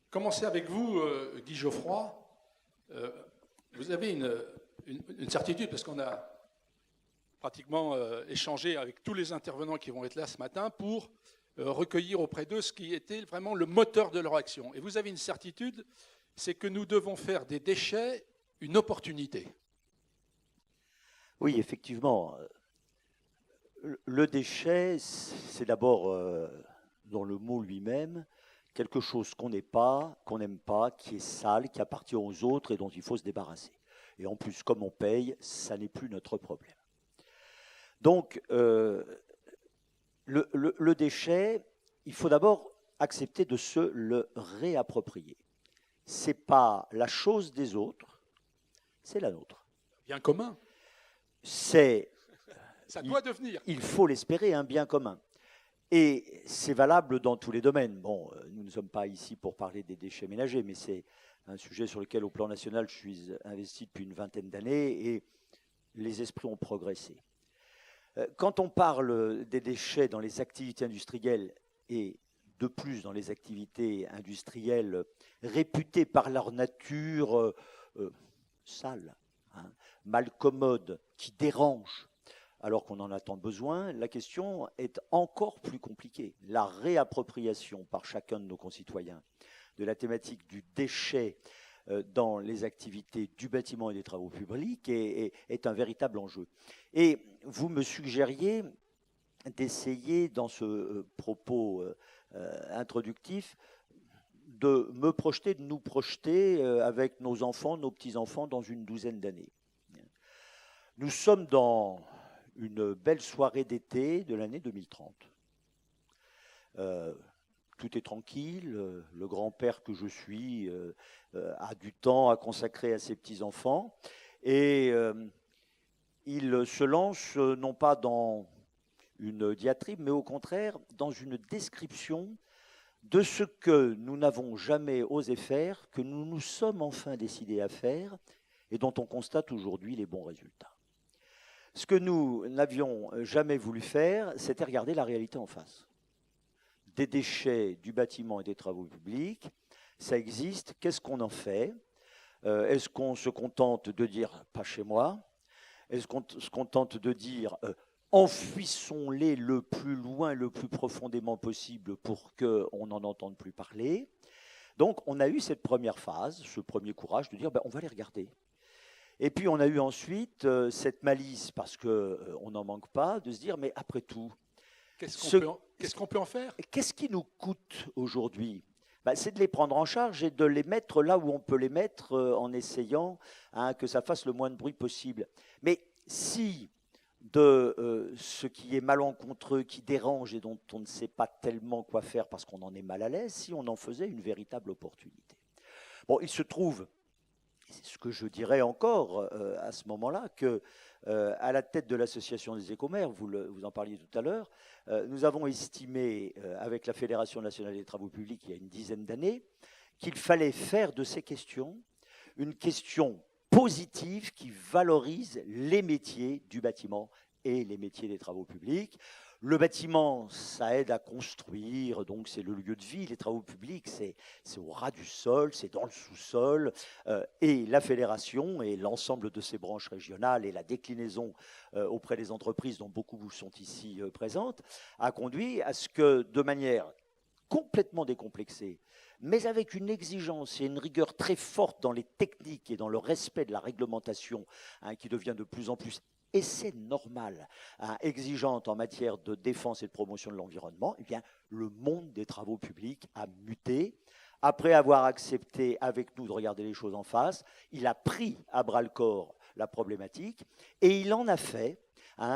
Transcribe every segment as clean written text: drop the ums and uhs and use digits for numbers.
commencer avec vous, Guy Geoffroy. Vous avez une certitude, parce qu'on a pratiquement échangé avec tous les intervenants qui vont être là ce matin pour recueillir auprès d'eux ce qui était vraiment le moteur de leur action. Et vous avez une certitude, c'est que nous devons faire des déchets une opportunité. Oui, effectivement. Le déchet, c'est d'abord, dans le mot lui-même, quelque chose qu'on n'est pas, qu'on n'aime pas, qui est sale, qui appartient aux autres et dont il faut se débarrasser. Et en plus, comme on paye, ça n'est plus notre problème. Donc, le déchet, il faut d'abord accepter de se le réapproprier. Ce n'est pas la chose des autres, c'est la nôtre. Bien commun. C'est, ça doit devenir. Il faut l'espérer, un bien commun. Et c'est valable dans tous les domaines. Bon, nous ne sommes pas ici pour parler des déchets ménagers, mais c'est un sujet sur lequel, au plan national, je suis investi depuis une vingtaine d'années et les esprits ont progressé. Quand on parle des déchets dans les activités industrielles et de plus dans les activités industrielles réputées par leur nature sales, mal commodes, qui dérangent, alors qu'on en a tant besoin, la question est encore plus compliquée. La réappropriation par chacun de nos concitoyens de la thématique du déchet dans les activités du bâtiment et des travaux publics est un véritable enjeu. Et vous me suggériez d'essayer, dans ce propos introductif, de me projeter, de nous projeter avec nos enfants, nos petits-enfants, dans une douzaine d'années. Nous sommes dans une belle soirée d'été de l'année 2030. Tout est tranquille, le grand-père que je suis a du temps à consacrer à ses petits-enfants et il se lance non pas dans une diatribe, mais au contraire dans une description de ce que nous n'avons jamais osé faire, que nous nous sommes enfin décidés à faire et dont on constate aujourd'hui les bons résultats. Ce que nous n'avions jamais voulu faire, c'était regarder la réalité en face. Des déchets du bâtiment et des travaux publics, ça existe, qu'est-ce qu'on en fait ? Est-ce qu'on se contente de dire « pas chez moi » ? Est-ce qu'on se contente de dire « enfuissons-les le plus loin, le plus profondément possible pour qu'on n'en entende plus parler ?» Donc on a eu cette première phase, ce premier courage de dire on va les regarder. Et puis on a eu ensuite cette malice, parce qu'on n'en manque pas, de se dire mais après tout, qu'est-ce qu'on peut en faire ? Qu'est-ce qui nous coûte aujourd'hui ? C'est de les prendre en charge et de les mettre là où on peut les mettre en essayant que ça fasse le moins de bruit possible. Mais si de ce qui est malencontreux, qui dérange et dont on ne sait pas tellement quoi faire parce qu'on en est mal à l'aise, si on en faisait une véritable opportunité. Bon, il se trouve, c'est ce que je dirais encore à ce moment-là, que à la tête de l'association des écomères, vous en parliez tout à l'heure, nous avons estimé avec la Fédération nationale des travaux publics il y a une dizaine d'années qu'il fallait faire de ces questions une question positive qui valorise les métiers du bâtiment et les métiers des travaux publics. Le bâtiment, ça aide à construire, donc c'est le lieu de vie. Les travaux publics, c'est au ras du sol, c'est dans le sous-sol. Et la fédération et l'ensemble de ses branches régionales et la déclinaison auprès des entreprises, dont beaucoup sont ici présentes, a conduit à ce que, de manière complètement décomplexée, mais avec une exigence et une rigueur très forte dans les techniques et dans le respect de la réglementation, qui devient de plus en plus, et c'est normal, exigeante en matière de défense et de promotion de l'environnement, eh bien, le monde des travaux publics a muté. Après avoir accepté avec nous de regarder les choses en face, il a pris à bras-le-corps la problématique et il en a fait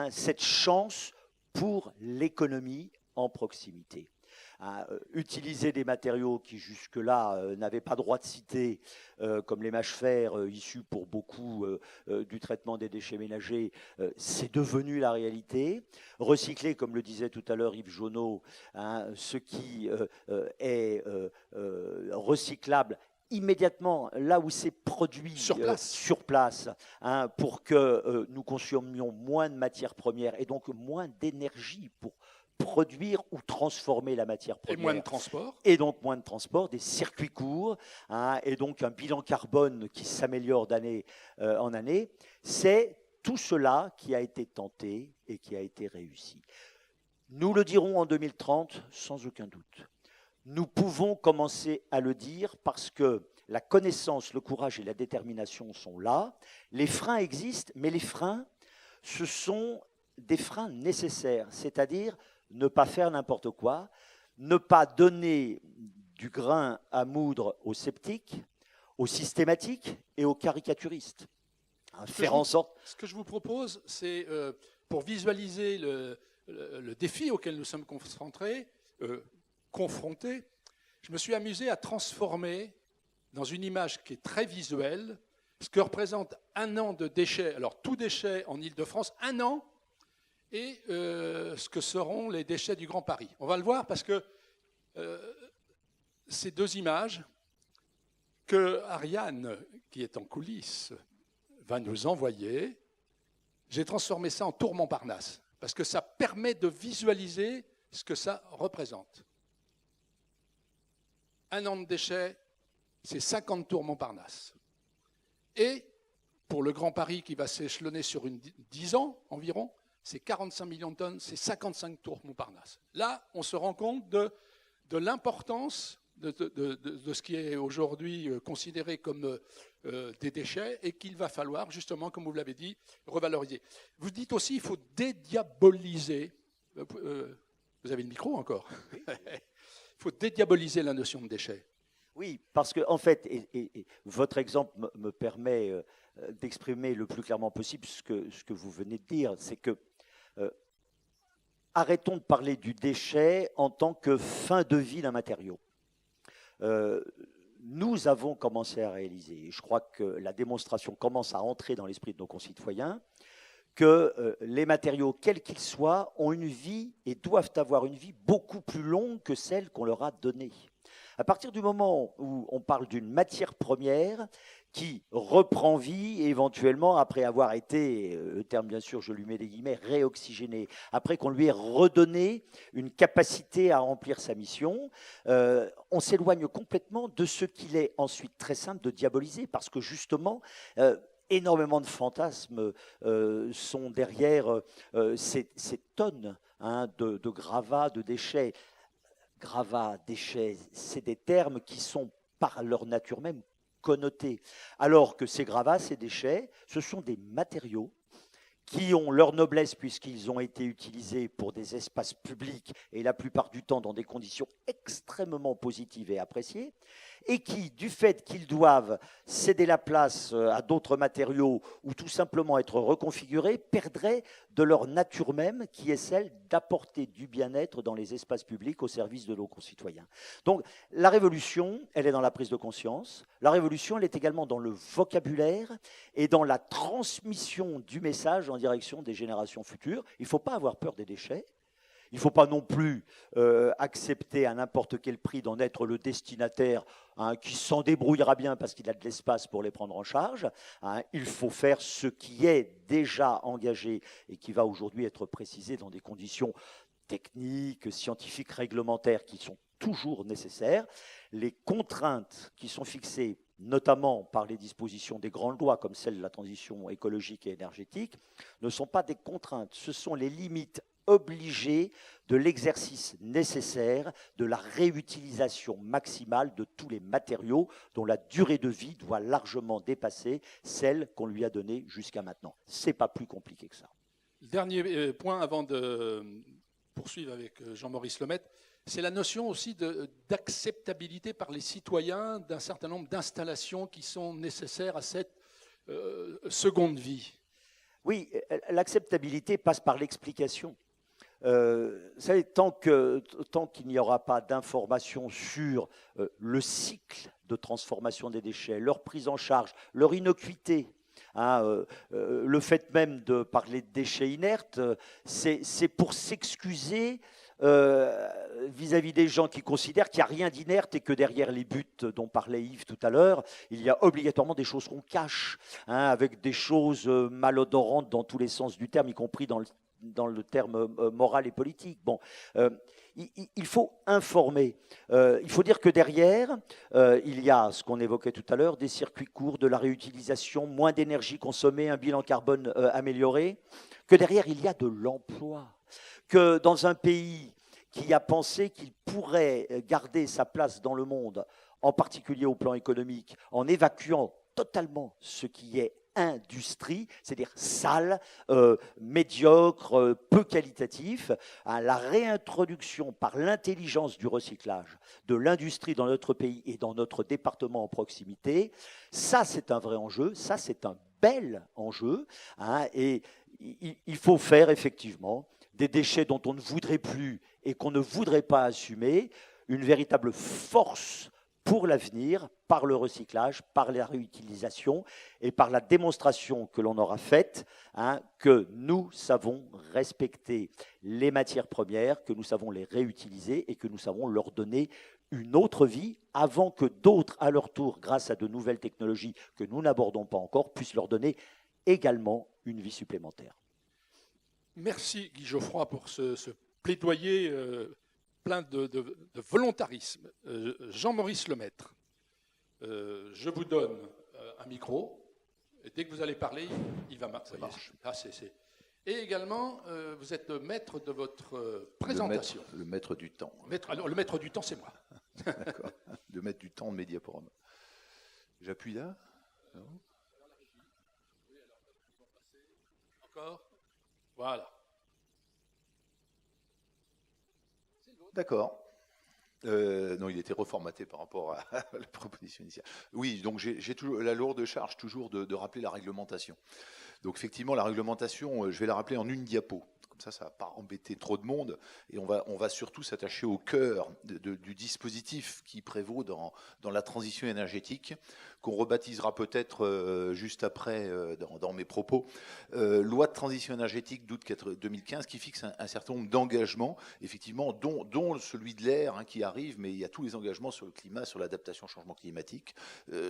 cette chance pour l'économie en proximité. Utiliser des matériaux qui jusque-là n'avaient pas droit de citer, comme les mâches-fer issus pour beaucoup du traitement des déchets ménagers, c'est devenu la réalité. Recycler, comme le disait tout à l'heure Yves Jauneau, ce qui est recyclable immédiatement là où c'est produit sur place pour que nous consommions moins de matières premières et donc moins d'énergie pour produire ou transformer la matière première. Et moins de transport. Et donc moins de transport, des circuits courts, et donc un bilan carbone qui s'améliore d'année en année. C'est tout cela qui a été tenté et qui a été réussi. Nous le dirons en 2030 sans aucun doute. Nous pouvons commencer à le dire parce que la connaissance, le courage et la détermination sont là. Les freins existent, mais les freins, ce sont des freins nécessaires, c'est-à-dire ne pas faire n'importe quoi, ne pas donner du grain à moudre aux sceptiques, aux systématiques et aux caricaturistes. Faire en sorte... Ce que je vous propose, c'est pour visualiser le défi auquel nous sommes confrontés, je me suis amusé à transformer dans une image qui est très visuelle ce que représente un an de déchets, alors tout déchet en Île-de-France, un an, et ce que seront les déchets du Grand Paris. On va le voir parce que ces deux images que Ariane, qui est en coulisses, va nous envoyer, j'ai transformé ça en tour Montparnasse, parce que ça permet de visualiser ce que ça représente. Un an de déchets, c'est 50 tours Montparnasse. Et pour le Grand Paris qui va s'échelonner sur 10 ans environ, c'est 45 millions de tonnes, c'est 55 tours Montparnasse. Là, on se rend compte de l'importance de ce qui est aujourd'hui considéré comme des déchets et qu'il va falloir, justement, comme vous l'avez dit, revaloriser. Vous dites aussi qu'il faut dédiaboliser. Vous avez le micro encore. Il faut dédiaboliser la notion de déchet. Oui, parce que en fait, et votre exemple me permet d'exprimer le plus clairement possible ce que vous venez de dire, c'est que arrêtons de parler du déchet en tant que fin de vie d'un matériau. Nous avons commencé à réaliser, et je crois que la démonstration commence à entrer dans l'esprit de nos concitoyens, que les matériaux, quels qu'ils soient, ont une vie et doivent avoir une vie beaucoup plus longue que celle qu'on leur a donnée. À partir du moment où on parle d'une matière première qui reprend vie, éventuellement, après avoir été, le terme bien sûr, je lui mets des guillemets, réoxygéné, après qu'on lui ait redonné une capacité à remplir sa mission, on s'éloigne complètement de ce qu'il est ensuite très simple de diaboliser, parce que justement, énormément de fantasmes sont derrière ces tonnes de gravats, de déchets. Gravats, déchets, c'est des termes qui sont par leur nature même connotés. Alors que ces gravats, ces déchets, ce sont des matériaux qui ont leur noblesse puisqu'ils ont été utilisés pour des espaces publics et la plupart du temps dans des conditions extrêmement positives et appréciées, et qui, du fait qu'ils doivent céder la place à d'autres matériaux ou tout simplement être reconfigurés, perdraient de leur nature même, qui est celle d'apporter du bien-être dans les espaces publics au service de nos concitoyens. Donc la révolution, elle est dans la prise de conscience. La révolution, elle est également dans le vocabulaire et dans la transmission du message en direction des générations futures. Il ne faut pas avoir peur des déchets. Il ne faut pas non plus accepter à n'importe quel prix d'en être le destinataire qui s'en débrouillera bien parce qu'il a de l'espace pour les prendre en charge. Il faut faire ce qui est déjà engagé et qui va aujourd'hui être précisé dans des conditions techniques, scientifiques, réglementaires qui sont toujours nécessaires. Les contraintes qui sont fixées notamment par les dispositions des grandes lois comme celle de la transition écologique et énergétique, ne sont pas des contraintes, ce sont les limites obligé de l'exercice nécessaire de la réutilisation maximale de tous les matériaux dont la durée de vie doit largement dépasser celle qu'on lui a donnée jusqu'à maintenant. Ce n'est pas plus compliqué que ça. Dernier point avant de poursuivre avec Jean-Maurice Lemaitre, c'est la notion aussi d'acceptabilité par les citoyens d'un certain nombre d'installations qui sont nécessaires à cette seconde vie. Oui, l'acceptabilité passe par l'explication. Vous savez, tant qu'il n'y aura pas d'informations sur le cycle de transformation des déchets, leur prise en charge, leur innocuité, le fait même de parler de déchets inertes, c'est pour s'excuser vis-à-vis des gens qui considèrent qu'il n'y a rien d'inerte et que derrière les buts dont parlait Yves tout à l'heure, il y a obligatoirement des choses qu'on cache, avec des choses malodorantes dans tous les sens du terme, y compris dans dans le terme moral et politique. Bon, il faut informer. Il faut dire que derrière, il y a ce qu'on évoquait tout à l'heure, des circuits courts, de la réutilisation, moins d'énergie consommée, un bilan carbone amélioré, que derrière, il y a de l'emploi. Que dans un pays qui a pensé qu'il pourrait garder sa place dans le monde, en particulier au plan économique, en évacuant totalement ce qui est industrie, c'est-à-dire sale, médiocre, peu qualitatif, à la réintroduction par l'intelligence du recyclage de l'industrie dans notre pays et dans notre département en proximité, ça c'est un vrai enjeu, ça c'est un bel enjeu, hein, et il faut faire effectivement des déchets dont on ne voudrait plus et qu'on ne voudrait pas assumer une véritable force pour l'avenir, par le recyclage, par la réutilisation et par la démonstration que l'on aura faite, hein, que nous savons respecter les matières premières, que nous savons les réutiliser et que nous savons leur donner une autre vie avant que d'autres, à leur tour, grâce à de nouvelles technologies que nous n'abordons pas encore, puissent leur donner également une vie supplémentaire. Merci Guy Geoffroy pour ce plaidoyer plein de volontarisme. Jean-Maurice Lemaître, je vous donne un micro, et dès que vous allez parler, il va marcher. Ça marche. Ah, Et également, vous êtes maître de votre présentation. Le maître du temps. Alors, le maître du temps, c'est moi. D'accord. Le maître du temps de Mediaforum. J'appuie là ? Non ? Encore ? Voilà. D'accord. Non, il était reformaté par rapport à la proposition initiale. Oui, donc j'ai toujours la lourde charge toujours de rappeler la réglementation. Donc effectivement, la réglementation, je vais la rappeler en une diapo. Comme ça ne va pas embêter trop de monde. Et on va surtout s'attacher au cœur du dispositif qui prévaut dans la transition énergétique, qu'on rebaptisera peut-être juste après dans mes propos. Loi de transition énergétique d'août 2015 qui fixe un certain nombre d'engagements, effectivement, dont celui de l'air qui arrive, mais il y a tous les engagements sur le climat, sur l'adaptation au changement climatique,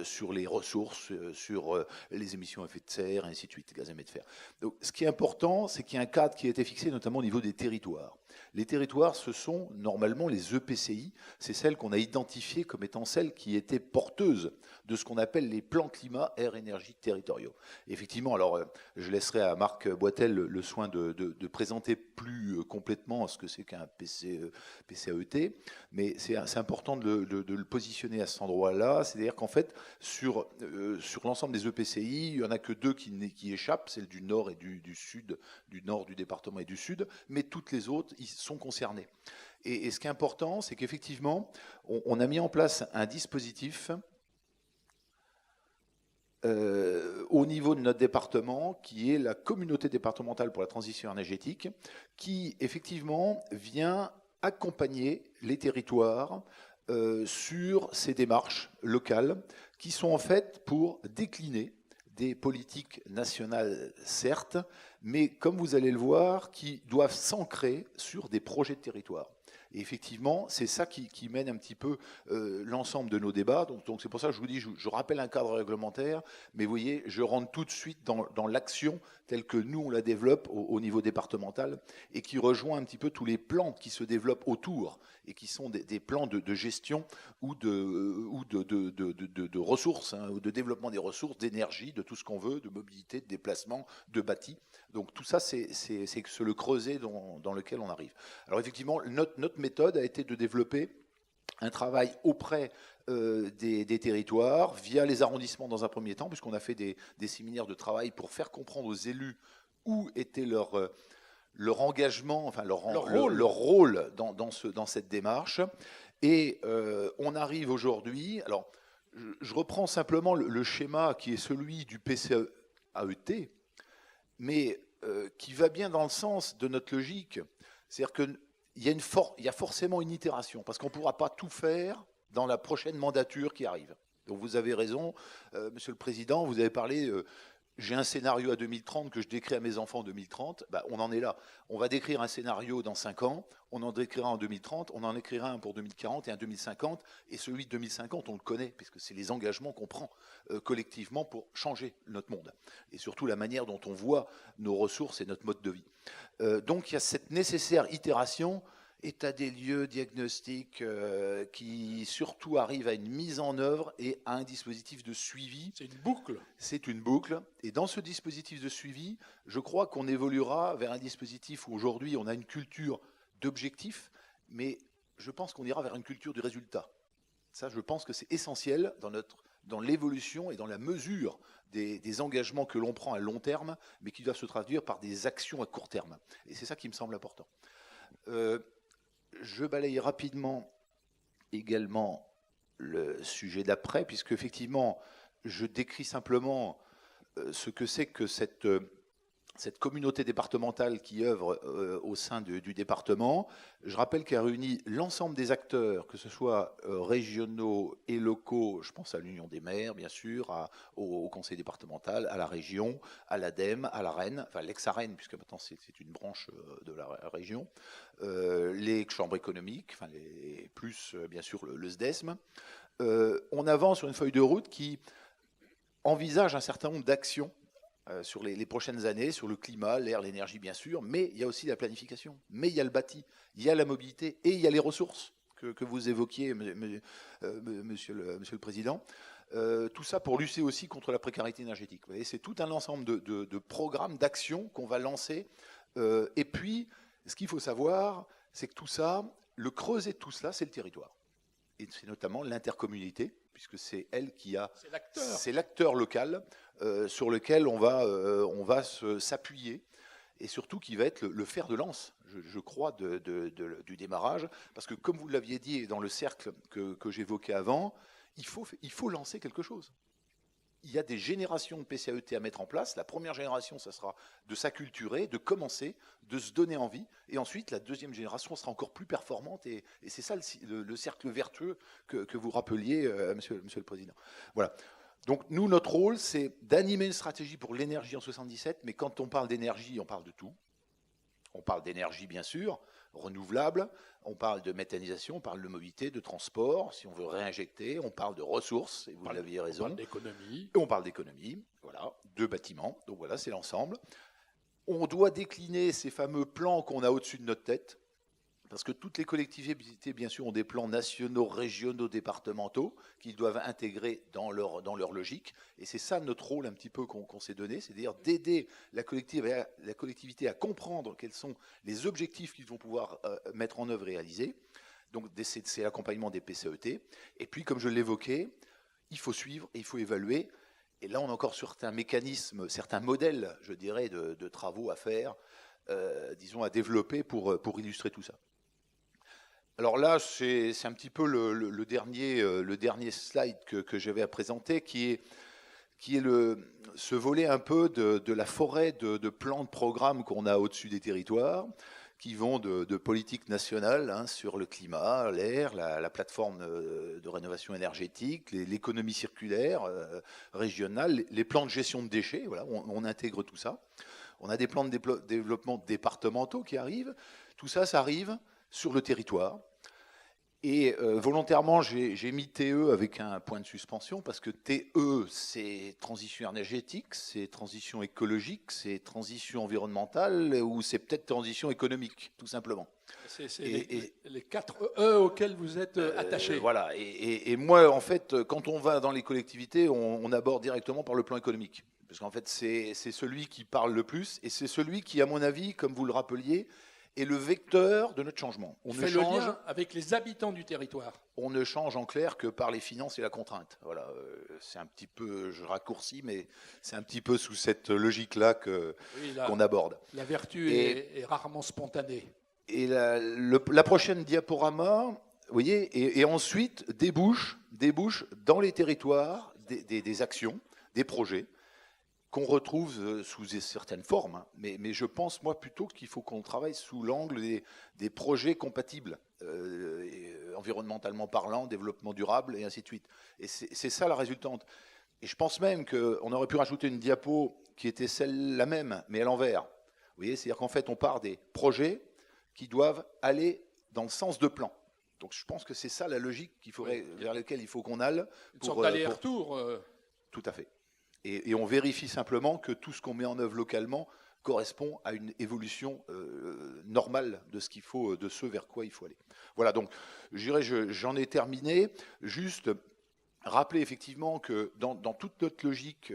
sur les ressources, sur les émissions à effet de serre, et ainsi de suite, gaz à effet de serre. Donc, ce qui est important, c'est qu'il y a un cadre qui a été fixé, notamment au niveau des territoires. Les territoires, ce sont normalement les EPCI, c'est celles qu'on a identifiées comme étant celles qui étaient porteuses de ce qu'on appelle les plans climat, air, énergie territoriaux. Et effectivement, alors je laisserai à Marc Boitel le soin de présenter plus complètement ce que c'est qu'un PCAET, mais c'est important de le positionner à cet endroit-là, c'est-à-dire qu'en fait, sur l'ensemble des EPCI, il n'y en a que deux qui échappent, celle du nord et du sud, du nord du département et du sud, mais toutes les autres ils sont concernés. Et ce qui est important, c'est qu'effectivement, on a mis en place un dispositif au niveau de notre département, qui est la communauté départementale pour la transition énergétique, qui effectivement vient accompagner les territoires sur ces démarches locales, qui sont en fait pour décliner des politiques nationales, certes, mais comme vous allez le voir, qui doivent s'ancrer sur des projets de territoire. Et effectivement, c'est ça qui mène un petit peu l'ensemble de nos débats. Donc c'est pour ça que je vous dis, je rappelle un cadre réglementaire, mais vous voyez, je rentre tout de suite dans l'action telle que nous, on la développe au niveau départemental et qui rejoint un petit peu tous les plans qui se développent autour et qui sont des plans de gestion ou de ressources, hein, ou de développement des ressources, d'énergie, de tout ce qu'on veut, de mobilité, de déplacement, de bâti. Donc tout ça, c'est le creuset dans lequel on arrive. Alors effectivement, notre méthode a été de développer un travail auprès des territoires, via les arrondissements dans un premier temps, puisqu'on a fait des séminaires de travail pour faire comprendre aux élus où était leur engagement, enfin leur rôle dans cette démarche. Et on arrive aujourd'hui, alors je reprends simplement le schéma qui est celui du PCAET, mais qui va bien dans le sens de notre logique. C'est-à-dire qu'il y a forcément une itération, parce qu'on ne pourra pas tout faire dans la prochaine mandature qui arrive. Donc vous avez raison, Monsieur le Président, vous avez parlé j'ai un scénario à 2030 que je décris à mes enfants en 2030, bah, on en est là. On va décrire un scénario dans 5 ans, on en décrira en 2030, on en écrira un pour 2040 et un 2050, et celui de 2050, on le connaît, puisque c'est les engagements qu'on prend collectivement pour changer notre monde, et surtout la manière dont on voit nos ressources et notre mode de vie. Donc il y a cette nécessaire itération, état des lieux, diagnostic, qui surtout arrive à une mise en œuvre et à un dispositif de suivi. C'est une boucle. C'est une boucle. Et dans ce dispositif de suivi, je crois qu'on évoluera vers un dispositif où aujourd'hui on a une culture d'objectifs, mais je pense qu'on ira vers une culture du résultat. Ça, je pense que c'est essentiel dans l'évolution et dans la mesure des engagements que l'on prend à long terme, mais qui doivent se traduire par des actions à court terme. Et c'est ça qui me semble important. Je balaye rapidement également le sujet d'après, puisque effectivement, je décris simplement ce que c'est que cette communauté départementale qui œuvre au sein du département. Je rappelle qu'elle réunit l'ensemble des acteurs, que ce soit régionaux et locaux, je pense à l'Union des maires, bien sûr, au conseil départemental, à la région, à l'ADEME, à l'AREN, enfin l'ex-AREN, puisque maintenant c'est une branche de la région, les chambres économiques, enfin plus bien sûr le SDESM. On avance sur une feuille de route qui envisage un certain nombre d'actions sur les prochaines années, sur le climat, l'air, l'énergie bien sûr, mais il y a aussi la planification, mais il y a le bâti, il y a la mobilité et il y a les ressources que vous évoquiez, monsieur le Président. Tout ça pour lutter aussi contre la précarité énergétique. Vous voyez, c'est tout un ensemble de programmes, d'actions qu'on va lancer. Et puis, ce qu'il faut savoir, c'est que tout ça, le creuset de tout cela, c'est le territoire. Et c'est notamment l'intercommunalité, puisque c'est elle qui a... C'est l'acteur local sur lequel on va s'appuyer, et surtout qui va être le fer de lance, je crois, du démarrage, parce que comme vous l'aviez dit dans le cercle que j'évoquais avant, il faut lancer quelque chose. Il y a des générations de PCAET à mettre en place. La première génération, ça sera de s'acculturer, de commencer, de se donner envie. Et ensuite, la deuxième génération sera encore plus performante. Et c'est ça le cercle vertueux que vous rappeliez, monsieur le Président. Voilà. Donc nous, notre rôle, c'est d'animer une stratégie pour l'énergie en 77. Mais quand on parle d'énergie, on parle de tout. On parle d'énergie, bien sûr, renouvelable. On parle de méthanisation, on parle de mobilité, de transport, si on veut réinjecter. On parle de ressources, et vous l'aviez raison. On parle d'économie. Et on parle d'économie, voilà, de bâtiments. Donc voilà, c'est l'ensemble. On doit décliner ces fameux plans qu'on a au-dessus de notre tête, parce que toutes les collectivités, bien sûr, ont des plans nationaux, régionaux, départementaux, qu'ils doivent intégrer dans leur logique. Et c'est ça notre rôle un petit peu qu'on s'est donné, c'est-à-dire d'aider la collectivité à comprendre quels sont les objectifs qu'ils vont pouvoir mettre en œuvre et réaliser. Donc c'est l'accompagnement des PCAET. Et puis, comme je l'évoquais, il faut suivre et il faut évaluer. Et là, on a encore certains mécanismes, certains modèles, je dirais, de travaux à faire, disons, à développer pour illustrer tout ça. Alors là, c'est un petit peu le dernier slide que j'avais à présenter, qui est ce volet un peu de la forêt de plans de programmes qu'on a au-dessus des territoires, qui vont de politique nationale hein, sur le climat, l'air, la plateforme de rénovation énergétique, l'économie circulaire régionale, les plans de gestion de déchets, voilà, on intègre tout ça. On a des plans de développement départementaux qui arrivent. Tout ça, ça arrive sur le territoire. Et volontairement, j'ai mis TE avec un point de suspension, parce que TE, c'est transition énergétique, c'est transition écologique, c'est transition environnementale, ou c'est peut-être transition économique, tout simplement. C'est les 4 E auxquels vous êtes attachés. Voilà, et moi, en fait, quand on va dans les collectivités, on aborde directement par le plan économique. Parce qu'en fait, c'est celui qui parle le plus, et c'est celui qui, à mon avis, comme vous le rappeliez, est le vecteur de notre changement. On fait le lien avec les habitants du territoire. On ne change en clair que par les finances et la contrainte. Voilà, c'est un petit peu, je raccourcis, mais c'est un petit peu sous cette logique-là qu'on aborde. La vertu est rarement spontanée. Et la prochaine diaporama, vous voyez, et ensuite débouche dans les territoires des actions, des projets, qu'on retrouve sous certaines formes, hein. Mais je pense, moi, plutôt qu'il faut qu'on travaille sous l'angle des projets compatibles, environnementalement parlant, développement durable, et ainsi de suite. Et c'est ça la résultante. Et je pense même qu'on aurait pu rajouter une diapo qui était la même, mais à l'envers. Vous voyez, c'est-à-dire qu'en fait, on part des projets qui doivent aller dans le sens de plan. Donc je pense que c'est ça la logique vers laquelle il faut qu'on aille. Une sorte d'aller-retour. Tout à fait. Et on vérifie simplement que tout ce qu'on met en œuvre localement correspond à une évolution normale de ce qu'il faut, de ce vers quoi il faut aller. Voilà, donc j'en ai terminé. Juste rappeler effectivement que dans toute notre logique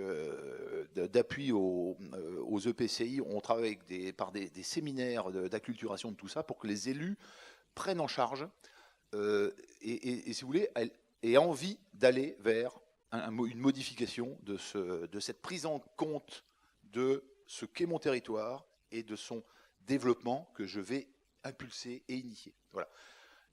d'appui aux EPCI, on travaille par des séminaires d'acculturation de tout ça pour que les élus prennent en charge et si vous voulez, aient envie d'aller vers une modification de cette prise en compte de ce qu'est mon territoire et de son développement que je vais impulser et initier. Voilà.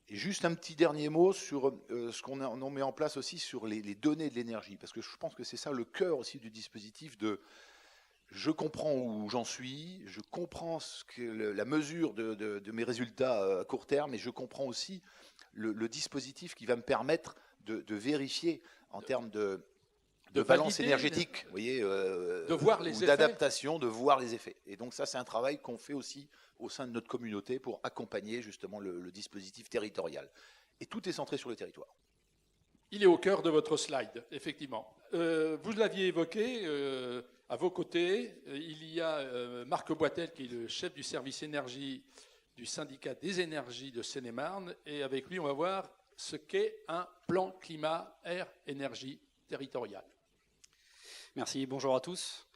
Et juste un petit dernier mot sur ce qu'on met en place aussi sur les données de l'énergie, parce que je pense que c'est ça le cœur aussi du dispositif je comprends où j'en suis, je comprends la mesure de mes résultats à court terme, et je comprends aussi le dispositif qui va me permettre de vérifier en termes de balance énergétique, vous voyez, de voir les effets, d'adaptation, de voir les effets. Et donc ça, c'est un travail qu'on fait aussi au sein de notre communauté pour accompagner justement le dispositif territorial. Et tout est centré sur le territoire. Il est au cœur de votre slide, effectivement. Vous l'aviez évoqué, à vos côtés, il y a Marc Boitel, qui est le chef du service énergie du syndicat des énergies de Seine-et-Marne, et avec lui, on va voir ce qu'est un plan climat-air-énergie territorial. Merci, bonjour à tous.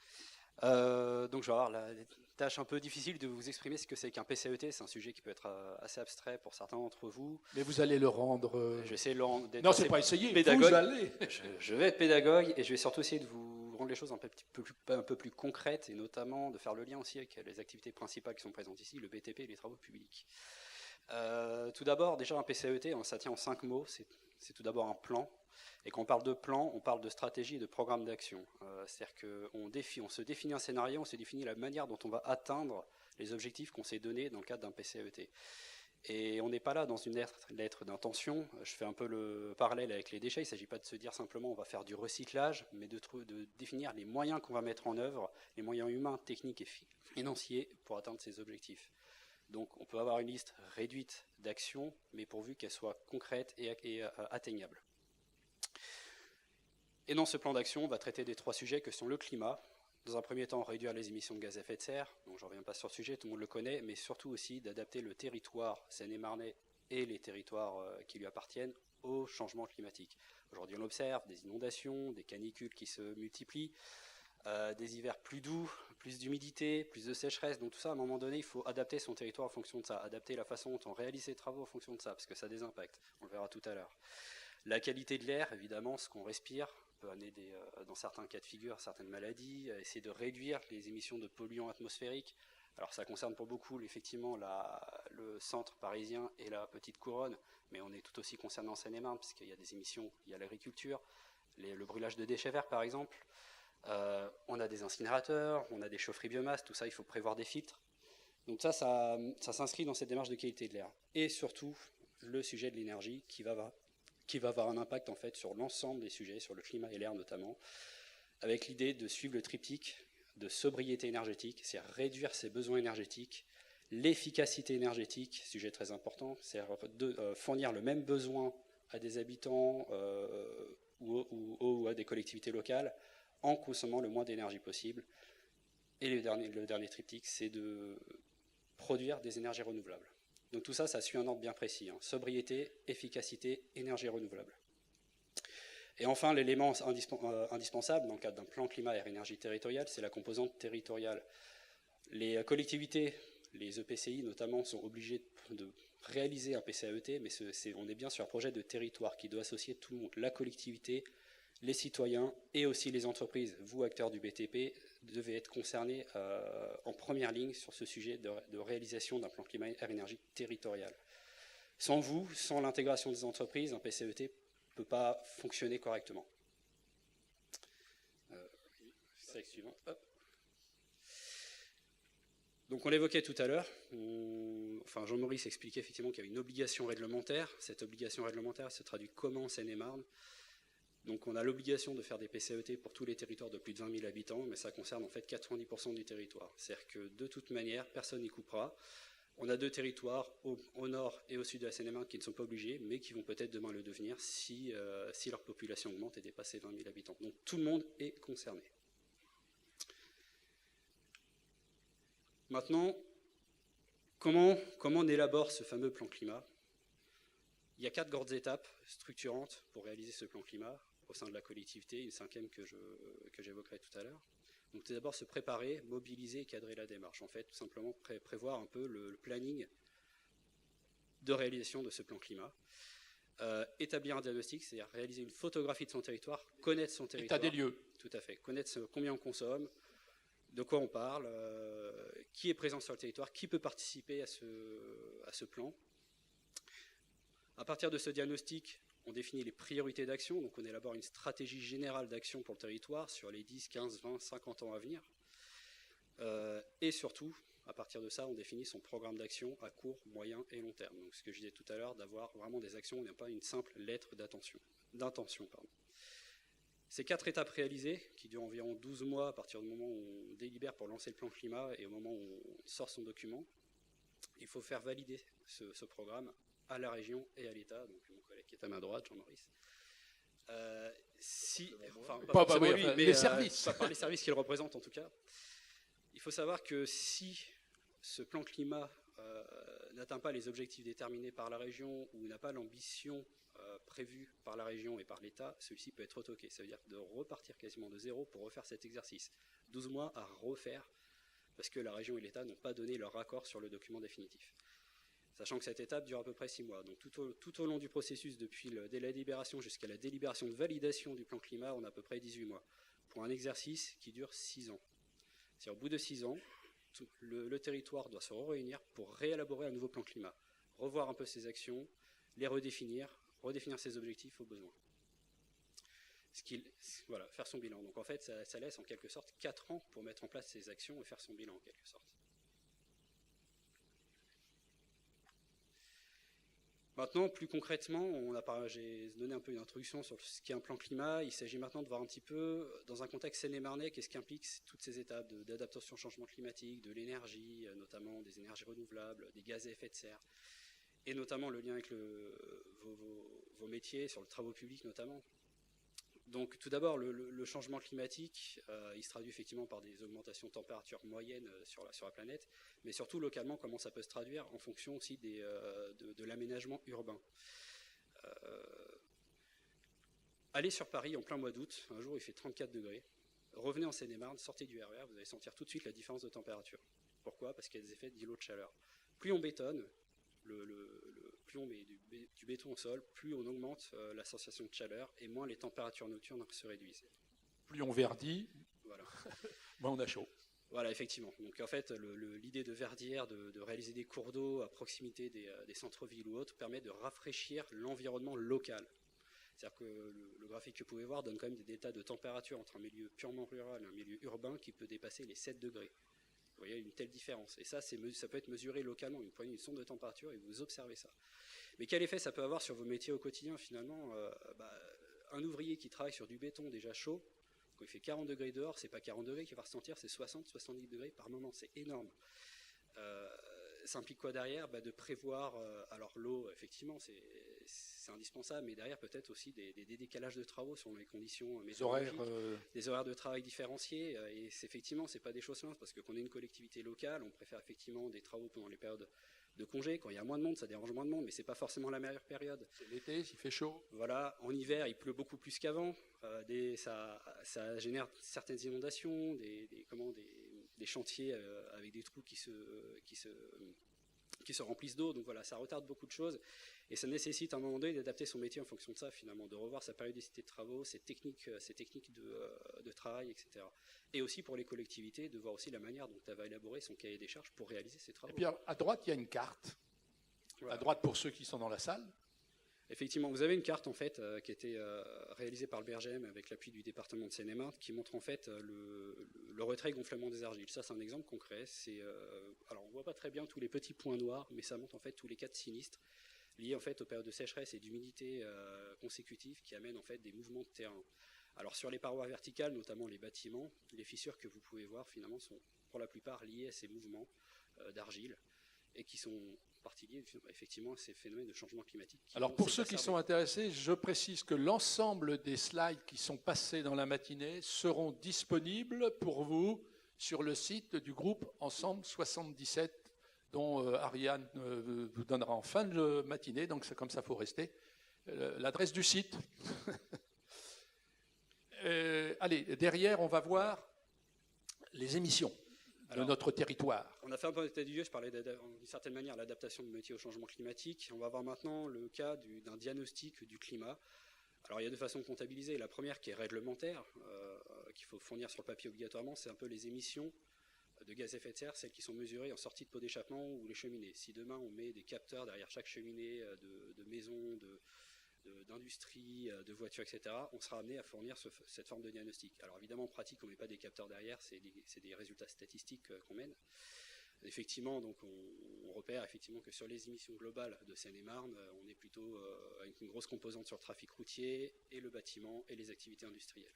Donc je vais avoir la tâche un peu difficile de vous exprimer ce que c'est qu'un PCET. C'est un sujet qui peut être assez abstrait pour certains d'entre vous. Mais vous allez le rendre... Je vais essayer de le rendre... Non, c'est pas essayer, pédagogue. Vous allez. Je vais être pédagogue et je vais surtout essayer de vous rendre les choses un peu plus concrètes et notamment de faire le lien aussi avec les activités principales qui sont présentes ici, le BTP et les travaux publics. Tout d'abord, déjà un PCET, ça tient en 5 mots. C'est tout d'abord un plan. Et quand on parle de plan, on parle de stratégie et de programme d'action. C'est-à-dire qu'on se définit un scénario, on se définit la manière dont on va atteindre les objectifs qu'on s'est donnés dans le cadre d'un PCET. Et on n'est pas là dans une lettre d'intention. Je fais un peu le parallèle avec les déchets. Il ne s'agit pas de se dire simplement on va faire du recyclage, mais de définir les moyens qu'on va mettre en œuvre, les moyens humains, techniques et financiers pour atteindre ces objectifs. Donc on peut avoir une liste réduite d'actions, mais pourvu qu'elle soit concrète et atteignable. Et dans ce plan d'action, on va traiter des 3 sujets que sont le climat. Dans un premier temps, réduire les émissions de gaz à effet de serre. Donc je ne reviens pas sur le sujet, tout le monde le connaît, mais surtout aussi d'adapter le territoire seine-et-marnais et les territoires qui lui appartiennent au changement climatique. Aujourd'hui, on observe des inondations, des canicules qui se multiplient, des hivers plus doux, plus d'humidité, plus de sécheresse. Donc tout ça, à un moment donné, il faut adapter son territoire en fonction de ça, adapter la façon dont on réalise ses travaux en fonction de ça, parce que ça a des impacts. On le verra tout à l'heure. La qualité de l'air, évidemment, ce qu'on respire, peut amener dans certains cas de figure certaines maladies, essayer de réduire les émissions de polluants atmosphériques. Alors ça concerne pour beaucoup effectivement le centre parisien et la petite couronne, mais on est tout aussi concerné en Seine-et-Marne, puisqu'il y a des émissions, il y a l'agriculture, le brûlage de déchets verts par exemple, on a des incinérateurs, on a des chaufferies biomasse, tout ça il faut prévoir des filtres. Donc ça s'inscrit dans cette démarche de qualité de l'air. Et surtout, le sujet de l'énergie qui va avoir un impact en fait sur l'ensemble des sujets, sur le climat et l'air notamment, avec l'idée de suivre le triptyque de sobriété énergétique, c'est-à-dire réduire ses besoins énergétiques, l'efficacité énergétique, sujet très important, c'est-à-dire fournir le même besoin à des habitants ou à des collectivités locales en consommant le moins d'énergie possible. Et le dernier triptyque, c'est de produire des énergies renouvelables. Donc tout ça, ça suit un ordre bien précis. Sobriété, efficacité, énergie renouvelable. Et enfin, l'élément indispensable dans le cadre d'un plan climat et énergie territoriale, c'est la composante territoriale. Les collectivités, les EPCI notamment, sont obligés de réaliser un PCAET, mais on est bien sur un projet de territoire qui doit associer tout le monde, la collectivité, les citoyens et aussi les entreprises. Vous, acteurs du BTP, devez être concernés en première ligne sur ce sujet de réalisation d'un plan climat et énergie territorial. Sans vous, sans l'intégration des entreprises, un PCET ne peut pas fonctionner correctement. Slide suivant. Hop. Donc on l'évoquait tout à l'heure, Jean-Maurice expliquait effectivement qu'il y avait une obligation réglementaire. Cette obligation réglementaire se traduit comment en Seine-et-Marne? Donc on a l'obligation de faire des PCET pour tous les territoires de plus de 20 000 habitants, mais ça concerne en fait 90% du territoire. C'est-à-dire que de toute manière, personne n'y coupera. On a 2 territoires, au nord et au sud de la Seine-et-Marne, qui ne sont pas obligés, mais qui vont peut-être demain le devenir si leur population augmente et dépasse les 20 000 habitants. Donc tout le monde est concerné. Maintenant, comment on élabore ce fameux plan climat? Il y a 4 grandes étapes structurantes pour réaliser ce plan climat au sein de la collectivité, une 5e que j'évoquerai tout à l'heure. Donc tout d'abord se préparer, mobiliser et cadrer la démarche. En fait, tout simplement prévoir un peu le planning de réalisation de ce plan climat. Établir un diagnostic, c'est-à-dire réaliser une photographie de son territoire, connaître son territoire. État des lieux. Tout à fait. Connaître combien on consomme, de quoi on parle, qui est présent sur le territoire, qui peut participer à ce plan. À partir de ce diagnostic, on définit les priorités d'action, donc on élabore une stratégie générale d'action pour le territoire sur les 10, 15, 20, 50 ans à venir. Et surtout, à partir de ça, on définit son programme d'action à court, moyen et long terme. Donc ce que je disais tout à l'heure, d'avoir vraiment des actions, on n'a pas une simple lettre d'intention. Ces 4 étapes réalisées, qui durent environ 12 mois à partir du moment où on délibère pour lancer le plan climat et au moment où on sort son document, il faut faire valider ce programme à la région et à l'État, donc mon collègue qui est à ma droite, Jean-Maurice. Les services. Pas par les services qu'il représente en tout cas. Il faut savoir que si ce plan climat n'atteint pas les objectifs déterminés par la région ou n'a pas l'ambition prévue par la région et par l'État, celui-ci peut être retoqué. Ça veut dire de repartir quasiment de zéro pour refaire cet exercice. 12 mois à refaire parce que la région et l'État n'ont pas donné leur accord sur le document définitif. Sachant que cette étape dure à peu près 6 mois. Donc tout au long du processus, dès la délibération jusqu'à la délibération de validation du plan climat, on a à peu près 18 mois. Pour un exercice qui dure 6 ans. C'est-à-dire au bout de 6 ans, le territoire doit se réunir pour réélaborer un nouveau plan climat. Revoir un peu ses actions, les redéfinir ses objectifs au besoin. Voilà, faire son bilan. Donc en fait, ça laisse en quelque sorte 4 ans pour mettre en place ses actions et faire son bilan en quelque sorte. Maintenant, plus concrètement, j'ai donné un peu une introduction sur ce qu'est un plan climat. Il s'agit maintenant de voir un petit peu, dans un contexte seine-et-marnais, qu'est-ce qu'impliquent toutes ces étapes d'adaptation au changement climatique, de l'énergie, notamment des énergies renouvelables, des gaz à effet de serre, et notamment le lien avec vos métiers, sur le travaux publics notamment. Donc tout d'abord, le changement climatique, il se traduit effectivement par des augmentations de température moyenne sur la planète, mais surtout localement, comment ça peut se traduire en fonction aussi de l'aménagement urbain. Allez sur Paris en plein mois d'août, un jour il fait 34 degrés, revenez en Seine-et-Marne, sortez du RER, vous allez sentir tout de suite la différence de température. Pourquoi? Parce qu'il y a des effets d'îlot de chaleur. Plus on bétonne, plus on met du béton au sol, plus on augmente la sensation de chaleur et moins les températures nocturnes se réduisent. Plus on verdit, voilà. moins on a chaud. Voilà, effectivement. Donc en fait, l'idée de verdière, de réaliser des cours d'eau à proximité des centres-villes ou autres, permet de rafraîchir l'environnement local. C'est-à-dire que le graphique que vous pouvez voir donne quand même des états de température entre un milieu purement rural et un milieu urbain qui peut dépasser les 7 degrés. Vous voyez une telle différence. Et ça peut être mesuré localement. Vous prenez une sonde de température et vous observez ça. Mais quel effet ça peut avoir sur vos métiers au quotidien finalement? Un ouvrier qui travaille sur du béton déjà chaud, quand il fait 40 degrés dehors, c'est pas 40 degrés qu'il va ressentir, c'est 60-70 degrés par moment. C'est énorme. Ça implique quoi derrière? De prévoir, alors l'eau, effectivement, c'est indispensable, mais derrière peut-être aussi des décalages de travaux selon les conditions météorologiques, des horaires de travail différenciés, et effectivement, c'est pas des choses simples, parce que quand on est une collectivité locale, on préfère effectivement des travaux pendant les périodes de congé. Quand il y a moins de monde, ça dérange moins de monde, mais c'est pas forcément la meilleure période. C'est l'été, il fait chaud. Voilà, en hiver, il pleut beaucoup plus qu'avant. Ça génère certaines inondations, des chantiers avec des trous qui se remplissent d'eau. Donc voilà, ça retarde beaucoup de choses. Et ça nécessite à un moment donné d'adapter son métier en fonction de ça, finalement, de revoir sa périodicité de travaux, ses techniques de travail, etc. Et aussi pour les collectivités, de voir aussi la manière dont elle va élaborer son cahier des charges pour réaliser ses travaux. Et puis à droite, il y a une carte. Voilà. À droite, pour ceux qui sont dans la salle. Effectivement, vous avez une carte en fait qui a été réalisée par le BRGM avec l'appui du département de Seine-et-Marne qui montre en fait le retrait et gonflement des argiles. Ça, c'est un exemple concret. Alors, on voit pas très bien tous les petits points noirs, mais ça montre en fait tous les cas de sinistres. liées en fait aux périodes de sécheresse et d'humidité consécutives qui amènent en fait des mouvements de terrain. Alors sur les parois verticales, notamment les bâtiments, les fissures que vous pouvez voir finalement sont pour la plupart liées à ces mouvements d'argile et qui sont en partie liés effectivement à ces phénomènes de changement climatique. Alors pour ceux qui sont intéressés, je précise que l'ensemble des slides qui sont passés dans la matinée seront disponibles pour vous sur le site du groupe Ensemble 77, dont Ariane vous donnera en fin de matinée, donc c'est comme ça, il faut rester, l'adresse du site. Allez, derrière, on va voir les émissions de notre territoire. On a fait un peu d'état du lieu, je parlais d'une certaine manière l'adaptation du métier au changement climatique. On va voir maintenant le cas d'un diagnostic du climat. Alors il y a deux façons de comptabiliser. La première qui est réglementaire, qu'il faut fournir sur le papier obligatoirement, c'est un peu les émissions de gaz à effet de serre, celles qui sont mesurées en sortie de pot d'échappement ou les cheminées. Si demain on met des capteurs derrière chaque cheminée de maison, d'industrie, de voitures, etc., on sera amené à fournir cette forme de diagnostic. Alors évidemment, en pratique, on ne met pas des capteurs derrière, c'est des résultats statistiques qu'on mène. Effectivement, donc on repère effectivement que sur les émissions globales de Seine-et-Marne, on est plutôt avec une grosse composante sur le trafic routier et le bâtiment et les activités industrielles.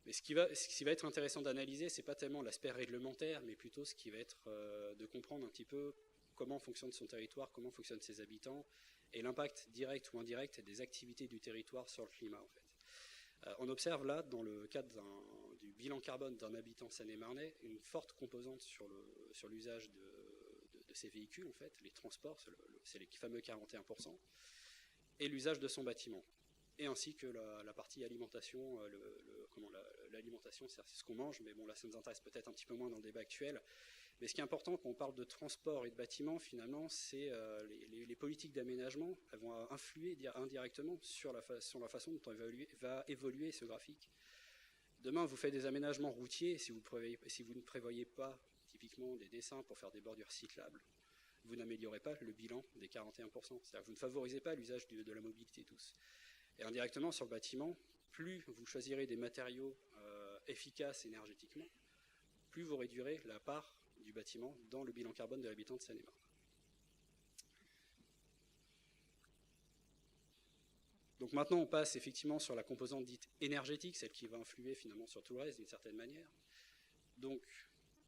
Mais ce qui va être intéressant d'analyser, c'est pas tellement l'aspect réglementaire, mais plutôt ce qui va être de comprendre un petit peu comment fonctionne son territoire, comment fonctionnent ses habitants, et l'impact direct ou indirect des activités du territoire sur le climat, en fait. On observe là, dans le cadre du bilan carbone d'un habitant seine-et-marnais, une forte composante sur l'usage de ces véhicules, en fait, les transports, c'est les fameux 41%, et l'usage de son bâtiment. Et ainsi que la partie alimentation, l'alimentation, c'est ce qu'on mange, mais bon, là, ça nous intéresse peut-être un petit peu moins dans le débat actuel. Mais ce qui est important quand on parle de transport et de bâtiment, finalement, c'est les politiques d'aménagement. Elles vont influer indirectement sur la façon dont va évoluer ce graphique. Demain, vous faites des aménagements routiers, si vous ne prévoyez pas typiquement des dessins pour faire des bordures cyclables, vous n'améliorez pas le bilan des 41%. C'est-à-dire que vous ne favorisez pas l'usage de la mobilité tous. Et indirectement, sur le bâtiment, plus vous choisirez des matériaux efficaces énergétiquement, plus vous réduirez la part du bâtiment dans le bilan carbone de l'habitant de Seine-et-Marne. Donc maintenant, on passe effectivement sur la composante dite énergétique, celle qui va influer finalement sur tout le reste d'une certaine manière. Donc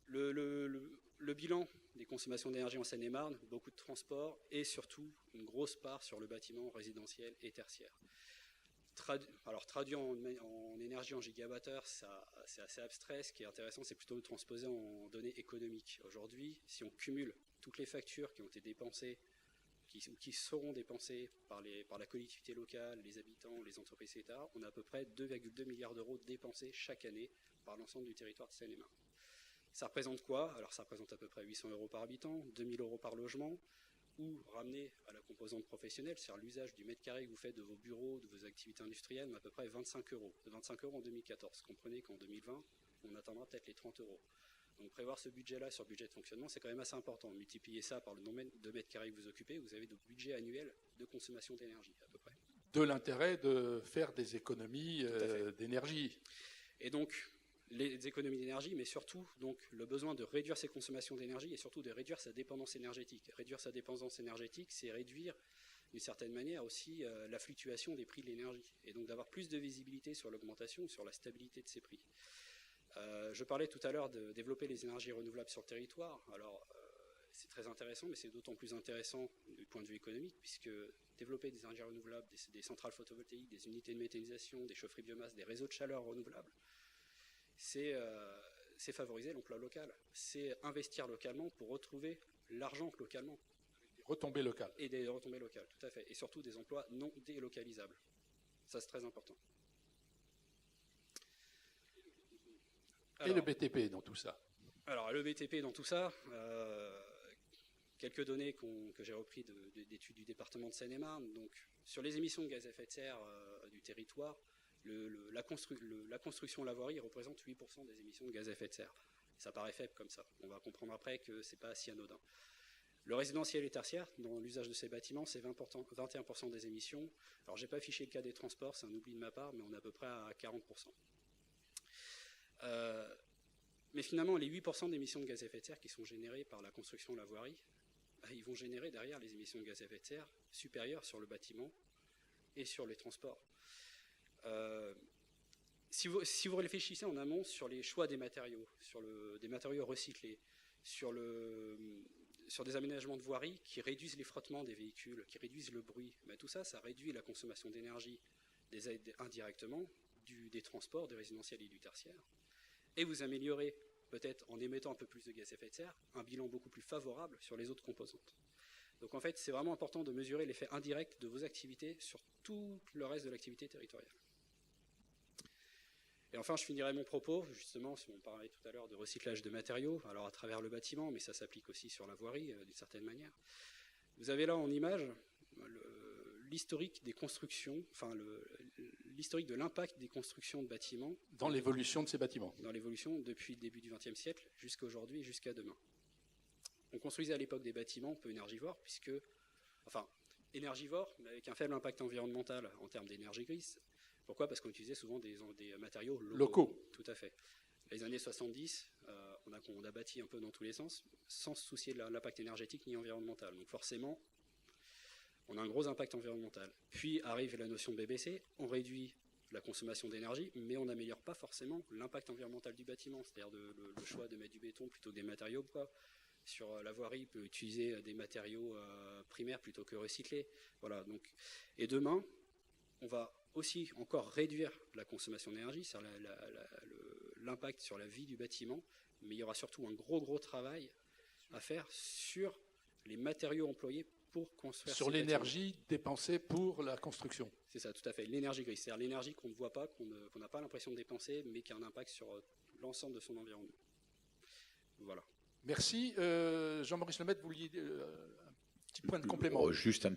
le bilan des consommations d'énergie en Seine-et-Marne, beaucoup de transport et surtout une grosse part sur le bâtiment résidentiel et tertiaire. Alors traduit en énergie en gigawattheure, c'est assez abstrait. Ce qui est intéressant, c'est plutôt de transposer en données économiques. Aujourd'hui, si on cumule toutes les factures qui ont été dépensées, qui seront dépensées par la collectivité locale, les habitants, les entreprises, etc., on a à peu près 2,2 milliards d'euros dépensés chaque année par l'ensemble du territoire de Seine-et-Marne. Ça représente quoi? Alors ça représente à peu près 800 euros par habitant, 2000 euros par logement, ou ramener à la composante professionnelle, c'est-à-dire l'usage du mètre carré que vous faites de vos bureaux, de vos activités industrielles, mais à peu près 25 euros. 25 euros en 2014. Comprenez qu'en 2020, on atteindra peut-être les 30 euros. Donc prévoir ce budget-là sur le budget de fonctionnement, c'est quand même assez important. Multiplier ça par le nombre de mètres carrés que vous occupez, vous avez de budget annuel de consommation d'énergie, à peu près. De l'intérêt de faire des économies d'énergie. Et donc, les économies d'énergie, mais surtout donc, le besoin de réduire ses consommations d'énergie et surtout de réduire sa dépendance énergétique. Réduire sa dépendance énergétique, c'est réduire d'une certaine manière aussi la fluctuation des prix de l'énergie et donc d'avoir plus de visibilité sur l'augmentation, sur la stabilité de ces prix. Je parlais tout à l'heure de développer les énergies renouvelables sur le territoire. Alors, c'est très intéressant, mais c'est d'autant plus intéressant du point de vue économique, puisque développer des énergies renouvelables, des centrales photovoltaïques, des unités de méthanisation, des chaufferies biomasse, des réseaux de chaleur renouvelables, c'est favoriser l'emploi local. C'est investir localement pour retrouver l'argent localement. Retombées locales. Et des retombées locales, tout à fait. Et surtout des emplois non délocalisables. Ça, c'est très important. Alors, et le BTP dans tout ça? Alors, le BTP dans tout ça, quelques données que j'ai reprises d'études du département de Seine-et-Marne. Donc, sur les émissions de gaz à effet de serre du territoire, la construction la voirie représente 8% des émissions de gaz à effet de serre. Ça paraît faible comme ça. On va comprendre après que ce n'est pas si anodin. Le résidentiel et tertiaire, dans l'usage de ces bâtiments, c'est 21% des émissions. Alors, je n'ai pas affiché le cas des transports, c'est un oubli de ma part, mais on est à peu près à 40%. Mais finalement, les 8% d'émissions de gaz à effet de serre qui sont générées par la construction de la voirie, ils vont générer derrière les émissions de gaz à effet de serre supérieures sur le bâtiment et sur les transports. Si vous réfléchissez en amont sur les choix des matériaux, des matériaux recyclés, sur des aménagements de voirie qui réduisent les frottements des véhicules, qui réduisent le bruit, tout ça, ça réduit la consommation d'énergie indirectement des transports, des résidentiels et du tertiaire. Et vous améliorez, peut-être en émettant un peu plus de gaz à effet de serre, un bilan beaucoup plus favorable sur les autres composantes. Donc en fait, c'est vraiment important de mesurer l'effet indirect de vos activités sur tout le reste de l'activité territoriale. Et enfin, je finirai mon propos, justement, si on parlait tout à l'heure de recyclage de matériaux, alors à travers le bâtiment, mais ça s'applique aussi sur la voirie, d'une certaine manière. Vous avez là en image l'historique des constructions, enfin l'historique de l'impact des constructions de bâtiments. Dans l'évolution de ces bâtiments. Dans l'évolution depuis le début du XXe siècle jusqu'à aujourd'hui et jusqu'à demain. On construisait à l'époque des bâtiments peu énergivores, énergivores, mais avec un faible impact environnemental en termes d'énergie grise. Pourquoi ? Parce qu'on utilisait souvent des matériaux locaux. Tout à fait. Les années 70, on a bâti un peu dans tous les sens, sans se soucier de l'impact énergétique ni environnemental. Donc forcément, on a un gros impact environnemental. Puis arrive la notion de BBC, on réduit la consommation d'énergie, mais on n'améliore pas forcément l'impact environnemental du bâtiment, c'est-à-dire le choix de mettre du béton plutôt que des matériaux. Sur la voirie, on peut utiliser des matériaux primaires plutôt que recyclés. Voilà, donc. Et demain, on va aussi encore réduire la consommation d'énergie, c'est-à-dire l'impact sur la vie du bâtiment, mais il y aura surtout un gros travail à faire sur les matériaux employés pour construire. Sur l'énergie dépensée pour la construction. C'est ça, tout à fait. L'énergie grise, c'est-à-dire l'énergie qu'on ne voit pas, qu'on n'a pas l'impression de dépenser, mais qui a un impact sur l'ensemble de son environnement. Voilà. Merci. Jean-Maurice Lemaitre, vous vouliez un petit point de complément. Juste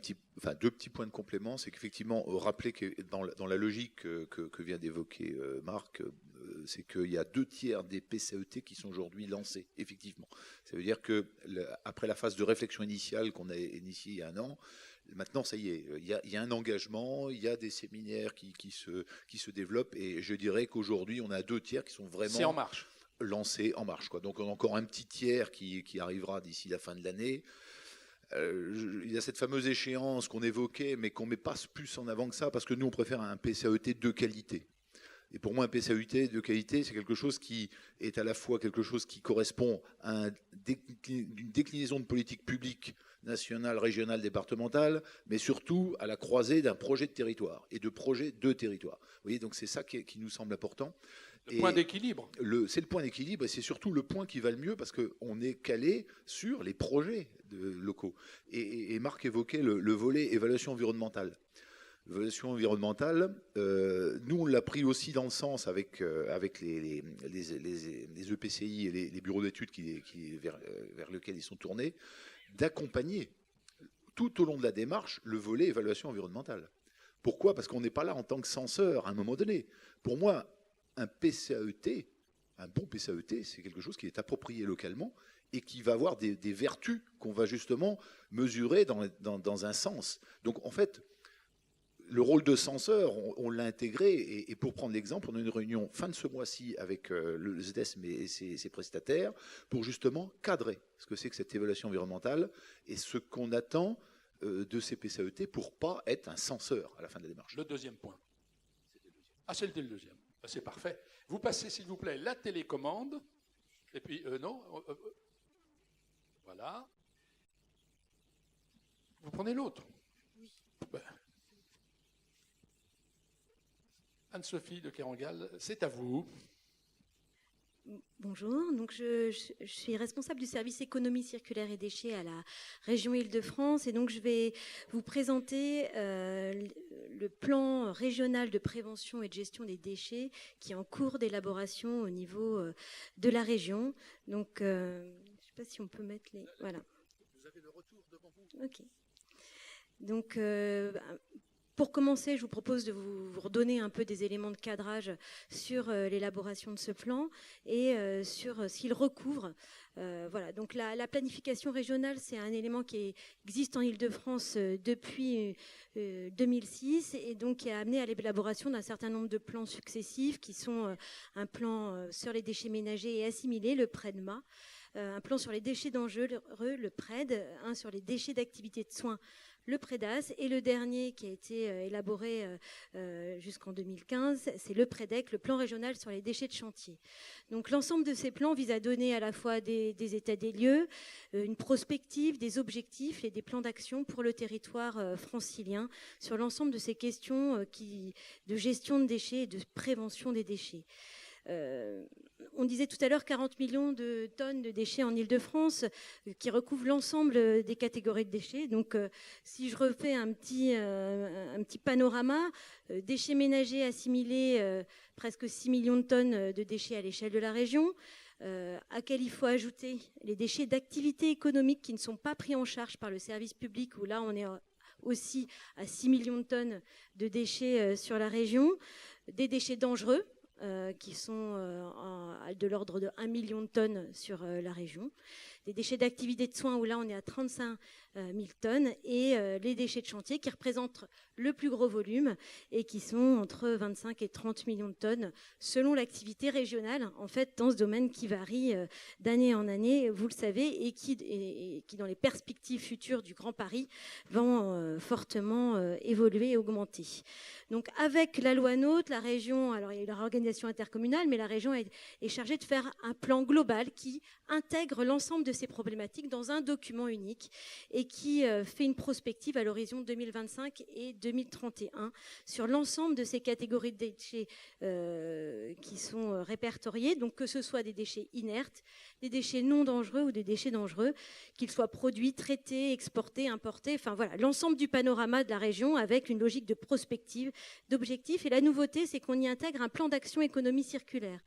deux petits points de complément. C'est qu'effectivement, rappelez que dans la logique que vient d'évoquer Marc, c'est qu'il y a 2/3 des PCAET qui sont aujourd'hui lancés, effectivement. Ça veut dire que après la phase de réflexion initiale qu'on a initiée il y a un an, maintenant, ça y est, il y a un engagement, il y a des séminaires qui se développent, et je dirais qu'aujourd'hui, on a 2/3 qui sont vraiment... C'est en marche. Lancés en marche, quoi. Donc on a encore un petit tiers qui arrivera d'ici la fin de l'année. Il y a cette fameuse échéance qu'on évoquait, mais qu'on ne met pas plus en avant que ça, parce que nous, on préfère un PCAET de qualité. Et pour moi, un PCAET de qualité, c'est quelque chose qui est à la fois quelque chose qui correspond à une déclinaison de politique publique nationale, régionale, départementale, mais surtout à la croisée d'un projet de territoire et de projet de territoire. Vous voyez, donc c'est ça qui nous semble important. Le point d'équilibre. C'est le point d'équilibre, et c'est surtout le point qui va le mieux, parce qu'on est calé sur les projets locaux. Et Marc évoquait le volet évaluation environnementale. L'évaluation environnementale, nous on l'a pris aussi dans le sens avec les EPCI et les bureaux d'études vers lesquels ils sont tournés, d'accompagner tout au long de la démarche le volet évaluation environnementale. Pourquoi ? Parce qu'on n'est pas là en tant que censeur à un moment donné. Pour moi, un PCAET, un bon PCAET, c'est quelque chose qui est approprié localement et qui va avoir des vertus qu'on va justement mesurer dans un sens. Donc en fait, le rôle de censeur, on l'a intégré, et pour prendre l'exemple, on a une réunion fin de ce mois-ci avec le ZESM et ses prestataires pour justement cadrer ce que c'est que cette évaluation environnementale et ce qu'on attend de ces PCAET pour ne pas être un censeur à la fin de la démarche. Le deuxième point. Ah, c'était le deuxième. C'est parfait. Vous passez, s'il vous plaît, la télécommande. Et puis, voilà. Vous prenez l'autre. Oui. Ben. Anne-Sophie de Kerangal, c'est à vous. Bonjour, donc je suis responsable du service économie circulaire et déchets à la région Île-de-France, et donc je vais vous présenter le plan régional de prévention et de gestion des déchets qui est en cours d'élaboration au niveau de la région. Donc, je ne sais pas si on peut mettre les... Voilà. Vous avez le retour devant vous. Ok. Donc, pour commencer, je vous propose de vous redonner un peu des éléments de cadrage sur l'élaboration de ce plan et sur ce qu'il recouvre. Voilà. Donc la planification régionale, c'est un élément qui existe en Île-de-France depuis 2006 et donc qui a amené à l'élaboration d'un certain nombre de plans successifs qui sont un plan sur les déchets ménagers et assimilés, le PREDMA, un plan sur les déchets dangereux, le PRED, un sur les déchets d'activité de soins, le PREDAS, et le dernier qui a été élaboré jusqu'en 2015, c'est le PREDEC, le plan régional sur les déchets de chantier. Donc l'ensemble de ces plans vise à donner à la fois des états des lieux, une prospective, des objectifs et des plans d'action pour le territoire francilien sur l'ensemble de ces questions de gestion de déchets et de prévention des déchets. On disait tout à l'heure 40 millions de tonnes de déchets en Île-de-France qui recouvrent l'ensemble des catégories de déchets. Donc, si je refais un petit panorama, déchets ménagers assimilés, presque 6 millions de tonnes de déchets à l'échelle de la région, à quel il faut ajouter les déchets d'activité économique qui ne sont pas pris en charge par le service public, où là, on est aussi à 6 millions de tonnes de déchets sur la région, des déchets dangereux, qui sont de l'ordre de 1 million de tonnes sur la région. Des déchets d'activité de soins où là on est à 35 000 tonnes et les déchets de chantier qui représentent le plus gros volume et qui sont entre 25 et 30 millions de tonnes selon l'activité régionale en fait dans ce domaine qui varie d'année en année, vous le savez, et qui dans les perspectives futures du Grand Paris vont fortement évoluer et augmenter. Donc avec la loi NOTRe, la région, alors il y a eu la réorganisation intercommunale, mais la région est chargée de faire un plan global qui intègre l'ensemble de ces problématiques dans un document unique et qui fait une prospective à l'horizon 2025 et 2031 sur l'ensemble de ces catégories de déchets qui sont répertoriées, donc que ce soit des déchets inertes, des déchets non dangereux ou des déchets dangereux, qu'ils soient produits, traités, exportés, importés, enfin voilà, l'ensemble du panorama de la région avec une logique de prospective, d'objectifs. Et la nouveauté, c'est qu'on y intègre un plan d'action économie circulaire.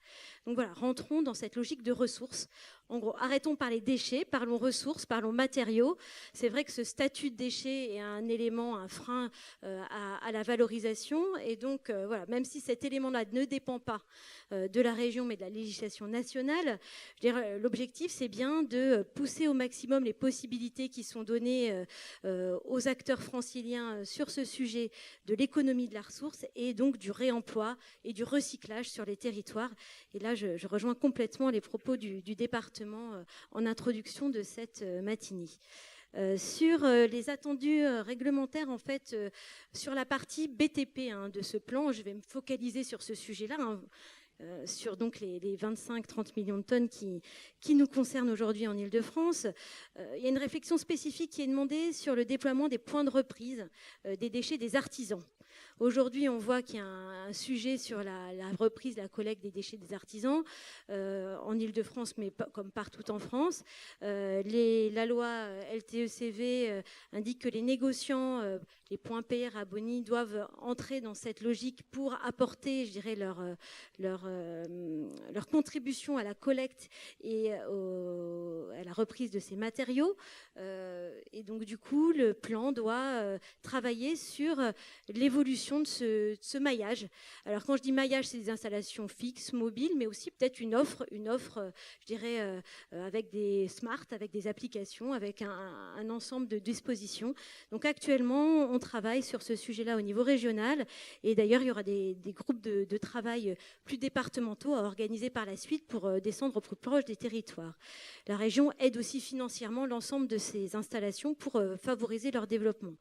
Donc voilà, rentrons dans cette logique de ressources. En gros, arrêtons par les déchets, parlons ressources, parlons matériaux. C'est vrai que ce statut de déchets est un élément, un frein à la valorisation. Et donc, voilà, même si cet élément-là ne dépend pas de la région, mais de la législation nationale, je dirais, l'objectif, c'est bien de pousser au maximum les possibilités qui sont données aux acteurs franciliens sur ce sujet de l'économie de la ressource et donc du réemploi et du recyclage sur les territoires. Et là, je rejoins complètement les propos du département en introduction de cette matinée. Sur les attendus réglementaires, en fait, sur la partie BTP de ce plan, je vais me focaliser sur ce sujet-là, sur donc les 25-30 millions de tonnes qui nous concernent aujourd'hui en Île-de-France. Il y a une réflexion spécifique qui est demandée sur le déploiement des points de reprise des déchets des artisans. Aujourd'hui, on voit qu'il y a un sujet sur la reprise, la collecte des déchets des artisans en Île-de-France, mais comme partout en France. La loi LTECV indique que les négociants, les points PR à Boni, doivent entrer dans cette logique pour apporter, je dirais, leur contribution à la collecte et à la reprise de ces matériaux. Et donc, du coup, le plan doit travailler sur l'évolution de ce maillage. Alors quand je dis maillage, c'est des installations fixes, mobiles, mais aussi peut-être une offre, je dirais, avec des smart, avec des applications, avec un ensemble de dispositions. Donc actuellement, on travaille sur ce sujet-là au niveau régional, et d'ailleurs, il y aura des groupes de travail plus départementaux à organiser par la suite pour descendre au plus proche des territoires. La région aide aussi financièrement l'ensemble de ces installations pour favoriser leur développement.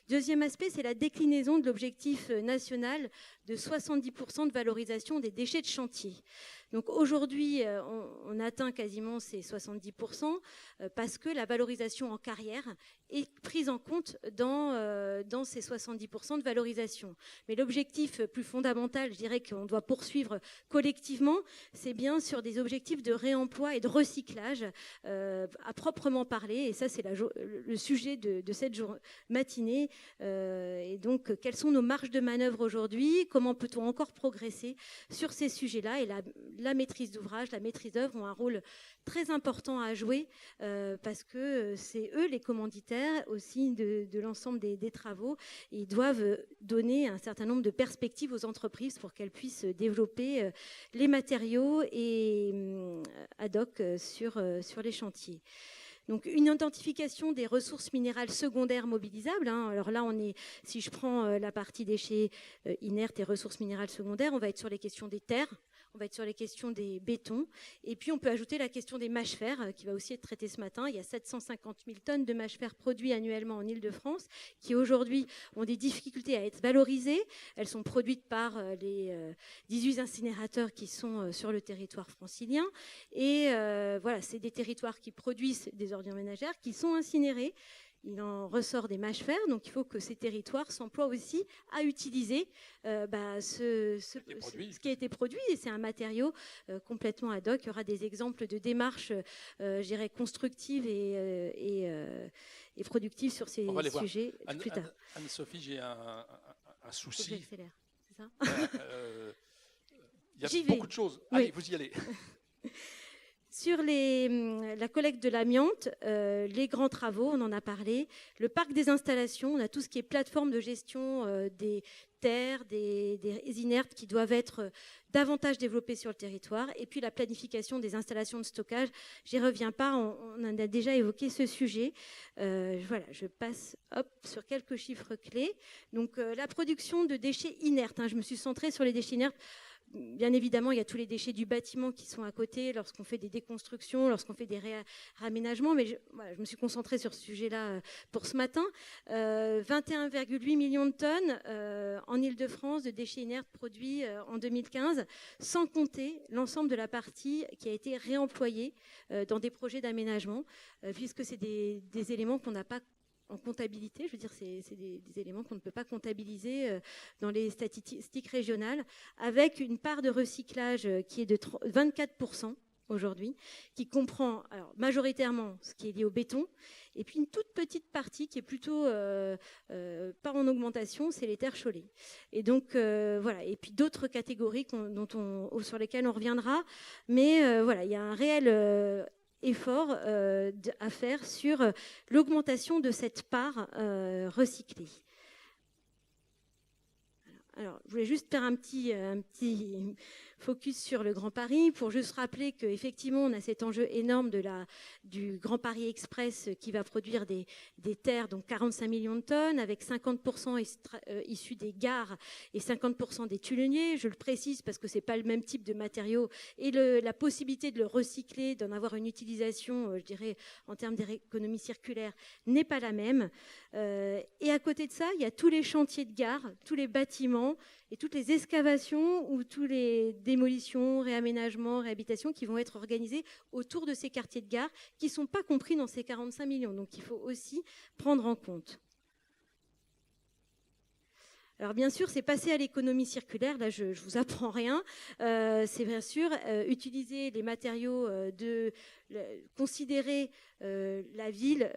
Deuxième aspect, c'est la déclinaison de l'objectif national de 70% de valorisation des déchets de chantier. Donc aujourd'hui, on atteint quasiment ces 70% parce que la valorisation en carrière est prise en compte dans ces 70% de valorisation. Mais l'objectif plus fondamental, je dirais qu'on doit poursuivre collectivement, c'est bien sur des objectifs de réemploi et de recyclage à proprement parler. Et ça, c'est le sujet de cette matinée. Et donc, quelles sont nos marges de manœuvre aujourd'hui? Comment peut-on encore progresser sur ces sujets-là? Et la maîtrise d'ouvrage, la maîtrise d'œuvre ont un rôle très important à jouer parce que c'est eux les commanditaires aussi de l'ensemble des travaux. Ils doivent donner un certain nombre de perspectives aux entreprises pour qu'elles puissent développer les matériaux et ad hoc sur les chantiers. Donc une identification des ressources minérales secondaires mobilisables. Alors là, si je prends la partie déchets inertes et ressources minérales secondaires, on va être sur les questions des terres. On va être sur les questions des bétons. Et puis, on peut ajouter la question des mâches-fer, qui va aussi être traitée ce matin. Il y a 750 000 tonnes de mâches-fer produits annuellement en Île-de-France, qui aujourd'hui ont des difficultés à être valorisées. Elles sont produites par les 18 incinérateurs qui sont sur le territoire francilien. Et voilà, c'est des territoires qui produisent des ordures ménagères qui sont incinérées. Il en ressort des mâches-fer, donc il faut que ces territoires s'emploient aussi à utiliser ce qui a été produit. Et c'est un matériau complètement ad hoc. Il y aura des exemples de démarches, je dirais, constructives et productives sur ces sujets plus tard. Anne-Sophie, j'ai un souci. C'est ça. Il y a beaucoup de choses. Allez, vous y allez. Sur la collecte de l'amiante, les grands travaux, on en a parlé, le parc des installations, on a tout ce qui est plateforme de gestion des terres, des inertes qui doivent être davantage développées sur le territoire, et puis la planification des installations de stockage. J'y reviens pas, on en a déjà évoqué ce sujet. Voilà, je passe sur quelques chiffres clés. Donc la production de déchets inertes, je me suis centrée sur les déchets inertes. Bien évidemment, il y a tous les déchets du bâtiment qui sont à côté lorsqu'on fait des déconstructions, lorsqu'on fait des réaménagements, mais je me suis concentrée sur ce sujet-là pour ce matin. 21,8 millions de tonnes en Île-de-France de déchets inertes produits en 2015, sans compter l'ensemble de la partie qui a été réemployée dans des projets d'aménagement, puisque c'est des éléments qu'on n'a pas en comptabilité, je veux dire, c'est des éléments qu'on ne peut pas comptabiliser dans les statistiques régionales, avec une part de recyclage qui est de 24% aujourd'hui, qui comprend majoritairement ce qui est lié au béton, et puis une toute petite partie qui est plutôt pas en augmentation, c'est les terres chaulées. Et donc voilà, et puis d'autres catégories sur lesquelles on reviendra, mais voilà, il y a un réel effort à faire sur l'augmentation de cette part recyclée. Alors, je voulais juste faire un petit focus sur le Grand Paris pour juste rappeler qu'effectivement, on a cet enjeu énorme du Grand Paris Express qui va produire des terres, donc 45 millions de tonnes, avec 50% issus des gares et 50% des tunneliers. Je le précise parce que ce n'est pas le même type de matériaux et la possibilité de le recycler, d'en avoir une utilisation, je dirais, en termes d'économie circulaire, n'est pas la même. Et à côté de ça, il y a tous les chantiers de gare, tous les bâtiments et toutes les excavations ou tous les démolitions, réaménagements, réhabilitations qui vont être organisés autour de ces quartiers de gare qui ne sont pas compris dans ces 45 millions. Donc il faut aussi prendre en compte. Alors bien sûr, c'est passer à l'économie circulaire. Là, je vous apprends rien. C'est bien sûr utiliser les matériaux, considérer la ville,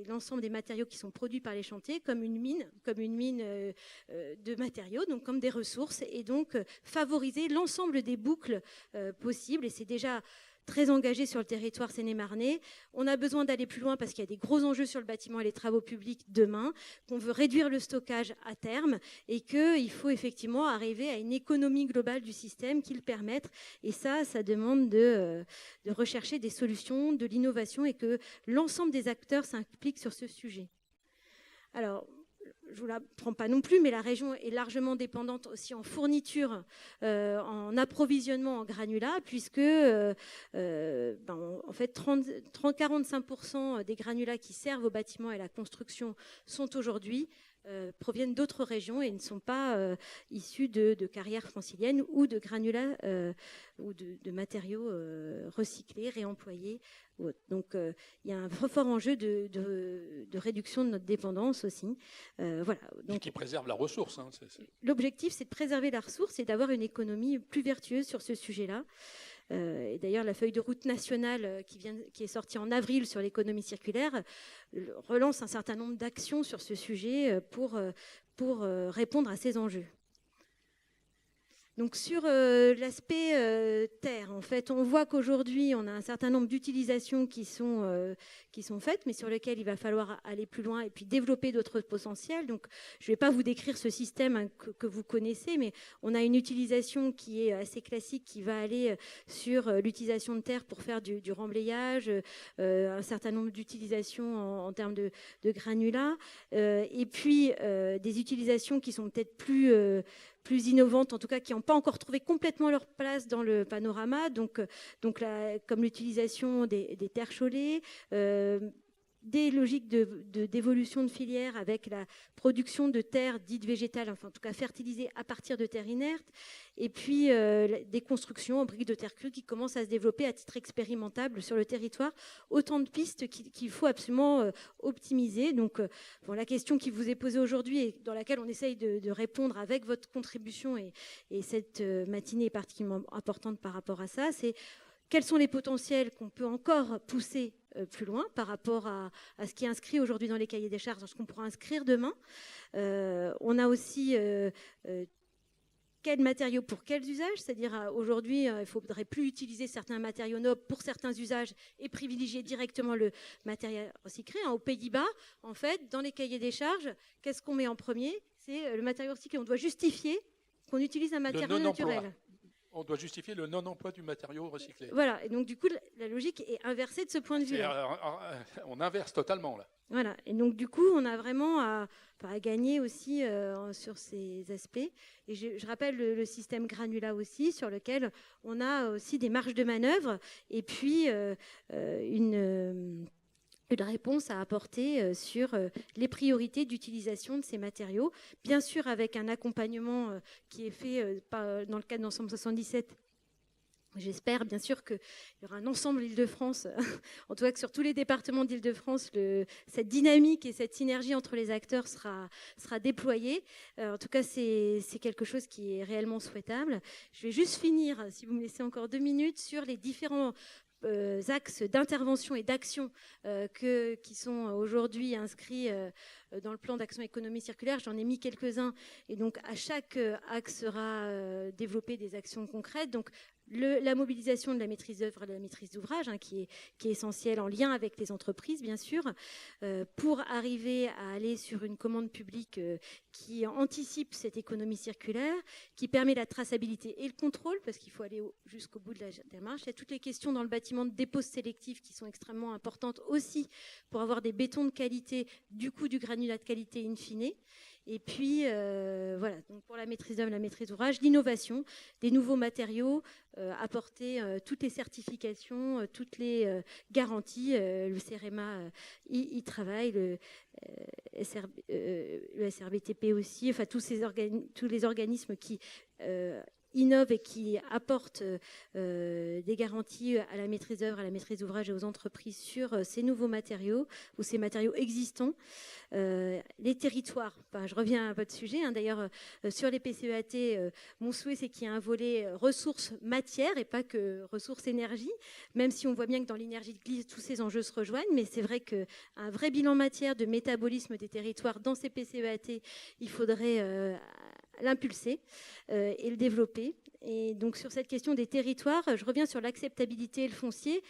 l'ensemble des matériaux qui sont produits par les chantiers comme une mine de matériaux, donc comme des ressources, et donc favoriser l'ensemble des boucles possibles. Et c'est déjà très engagé sur le territoire sénémarnais. On a besoin d'aller plus loin parce qu'il y a des gros enjeux sur le bâtiment et les travaux publics demain, qu'on veut réduire le stockage à terme et qu'il faut effectivement arriver à une économie globale du système qui le permette. Et ça demande de rechercher des solutions, de l'innovation et que l'ensemble des acteurs s'impliquent sur ce sujet. Alors, je ne vous la prends pas non plus, mais la région est largement dépendante aussi en fourniture, en approvisionnement en granulats, puisque en fait 45% des granulats qui servent au bâtiment et à la construction sont aujourd'hui proviennent d'autres régions et ne sont pas issus de carrières franciliennes ou de granulats ou de matériaux recyclés, réemployés. Donc il y a un fort enjeu de réduction de notre dépendance aussi. Voilà. Donc, qui préserve la ressource. L'objectif, c'est de préserver la ressource et d'avoir une économie plus vertueuse sur ce sujet-là. Et d'ailleurs, la feuille de route nationale qui est sortie en avril sur l'économie circulaire relance un certain nombre d'actions sur ce sujet pour répondre à ces enjeux. Donc sur l'aspect terre, en fait, on voit qu'aujourd'hui, on a un certain nombre d'utilisations qui sont faites, mais sur lesquelles il va falloir aller plus loin et puis développer d'autres potentiels. Donc je ne vais pas vous décrire ce système que vous connaissez, mais on a une utilisation qui est assez classique, qui va aller sur l'utilisation de terre pour faire du remblayage, un certain nombre d'utilisations en termes de granulats, et puis des utilisations qui sont peut-être plus plus innovantes, en tout cas qui n'ont pas encore trouvé complètement leur place dans le panorama, donc comme l'utilisation des terres cholées, des logiques d'évolution de filière avec la production de terres dites végétales, enfin en tout cas fertilisées à partir de terres inertes, et puis des constructions en briques de terre crue qui commencent à se développer à titre expérimentable sur le territoire. Autant de pistes qu'il faut absolument optimiser. Donc la question qui vous est posée aujourd'hui et dans laquelle on essaye de répondre avec votre contribution, et cette matinée est particulièrement importante par rapport à ça, c'est quels sont les potentiels qu'on peut encore pousser plus loin par rapport à ce qui est inscrit aujourd'hui dans les cahiers des charges, ce qu'on pourra inscrire demain. On a aussi quels matériaux pour quels usages, c'est-à-dire aujourd'hui, il ne faudrait plus utiliser certains matériaux nobles pour certains usages et privilégier directement le matériel recyclé. Aux Pays-Bas, en fait, dans les cahiers des charges, qu'est-ce qu'on met en premier? C'est le matériau recyclé. On doit justifier qu'on utilise un matériau naturel. On doit justifier le non-emploi du matériau recyclé. Voilà, et donc du coup, la logique est inversée de ce point de vue-là. On inverse totalement, là. Voilà, et donc du coup, on a vraiment à gagner aussi sur ces aspects. Et je rappelle le système granulat aussi, sur lequel on a aussi des marges de manœuvre, et puis une réponse à apporter sur les priorités d'utilisation de ces matériaux, bien sûr avec un accompagnement qui est fait dans le cadre d'Ensemble 77. J'espère bien sûr qu'il y aura un ensemble d'Île-de-France, en tout cas que sur tous les départements d'Île-de-France, cette dynamique et cette synergie entre les acteurs sera déployée. En tout cas, c'est quelque chose qui est réellement souhaitable. Je vais juste finir, si vous me laissez encore 2 minutes, sur les différents axes d'intervention et d'action qui sont aujourd'hui inscrits dans le plan d'action économie circulaire. J'en ai mis quelques-uns, et donc à chaque axe sera développé des actions concrètes. Donc la mobilisation de la maîtrise d'œuvre et de la maîtrise d'ouvrage, qui est essentielle, en lien avec les entreprises, bien sûr, pour arriver à aller sur une commande publique qui anticipe cette économie circulaire, qui permet la traçabilité et le contrôle, parce qu'il faut aller jusqu'au bout de la démarche. Il y a toutes les questions dans le bâtiment de dépose sélectif qui sont extrêmement importantes aussi pour avoir des bétons de qualité, du coup du granulat de qualité in fine. Et puis, voilà, donc pour la maîtrise d'œuvre, la maîtrise d'ouvrage, l'innovation, des nouveaux matériaux, apporter toutes les certifications, toutes les garanties. Le CEREMA y travaille, le SRBTP aussi, enfin tous les organismes qui innovent et qui apportent des garanties à la maîtrise d'œuvre, à la maîtrise d'ouvrage et aux entreprises sur ces nouveaux matériaux ou ces matériaux existants. Les territoires, je reviens à votre sujet, d'ailleurs sur les PCEAT, mon souhait c'est qu'il y ait un volet ressources matières et pas que ressources énergie, même si on voit bien que dans l'énergie de glisse tous ces enjeux se rejoignent, mais c'est vrai qu'un vrai bilan matière de métabolisme des territoires dans ces PCEAT, il faudrait l'impulser et le développer. Et donc sur cette question des territoires, je reviens sur l'acceptabilité et le foncier.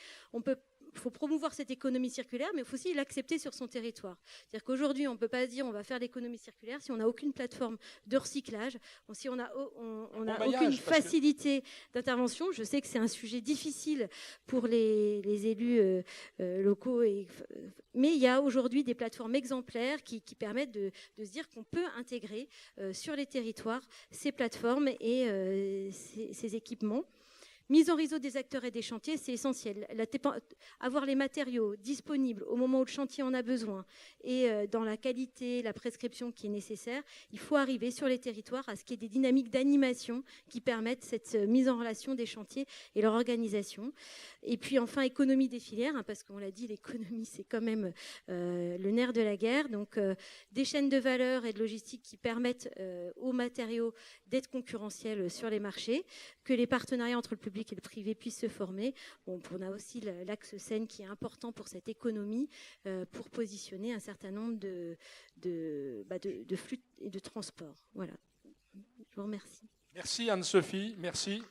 Il faut promouvoir cette économie circulaire, mais il faut aussi l'accepter sur son territoire. C'est-à-dire qu'aujourd'hui, on ne peut pas dire on va faire l'économie circulaire si on n'a aucune plateforme de recyclage, si on n'a aucune facilité d'intervention. Je sais que c'est un sujet difficile pour les élus locaux, mais il y a aujourd'hui des plateformes exemplaires qui permettent de se dire qu'on peut intégrer sur les territoires ces plateformes et ces équipements. Mise en réseau des acteurs et des chantiers, c'est essentiel. Avoir les matériaux disponibles au moment où le chantier en a besoin et dans la qualité, la prescription qui est nécessaire, il faut arriver sur les territoires à ce qu'il y ait des dynamiques d'animation qui permettent cette mise en relation des chantiers et leur organisation. Et puis enfin, économie des filières, parce qu'on l'a dit, l'économie, c'est quand même le nerf de la guerre. Donc des chaînes de valeur et de logistique qui permettent aux matériaux d'être concurrentiels sur les marchés, que les partenariats entre le public et le privé puissent se former. On a aussi l'axe Seine qui est important pour cette économie, pour positionner un certain nombre de flux et de transports. Voilà. Je vous remercie. Merci Anne-Sophie, merci.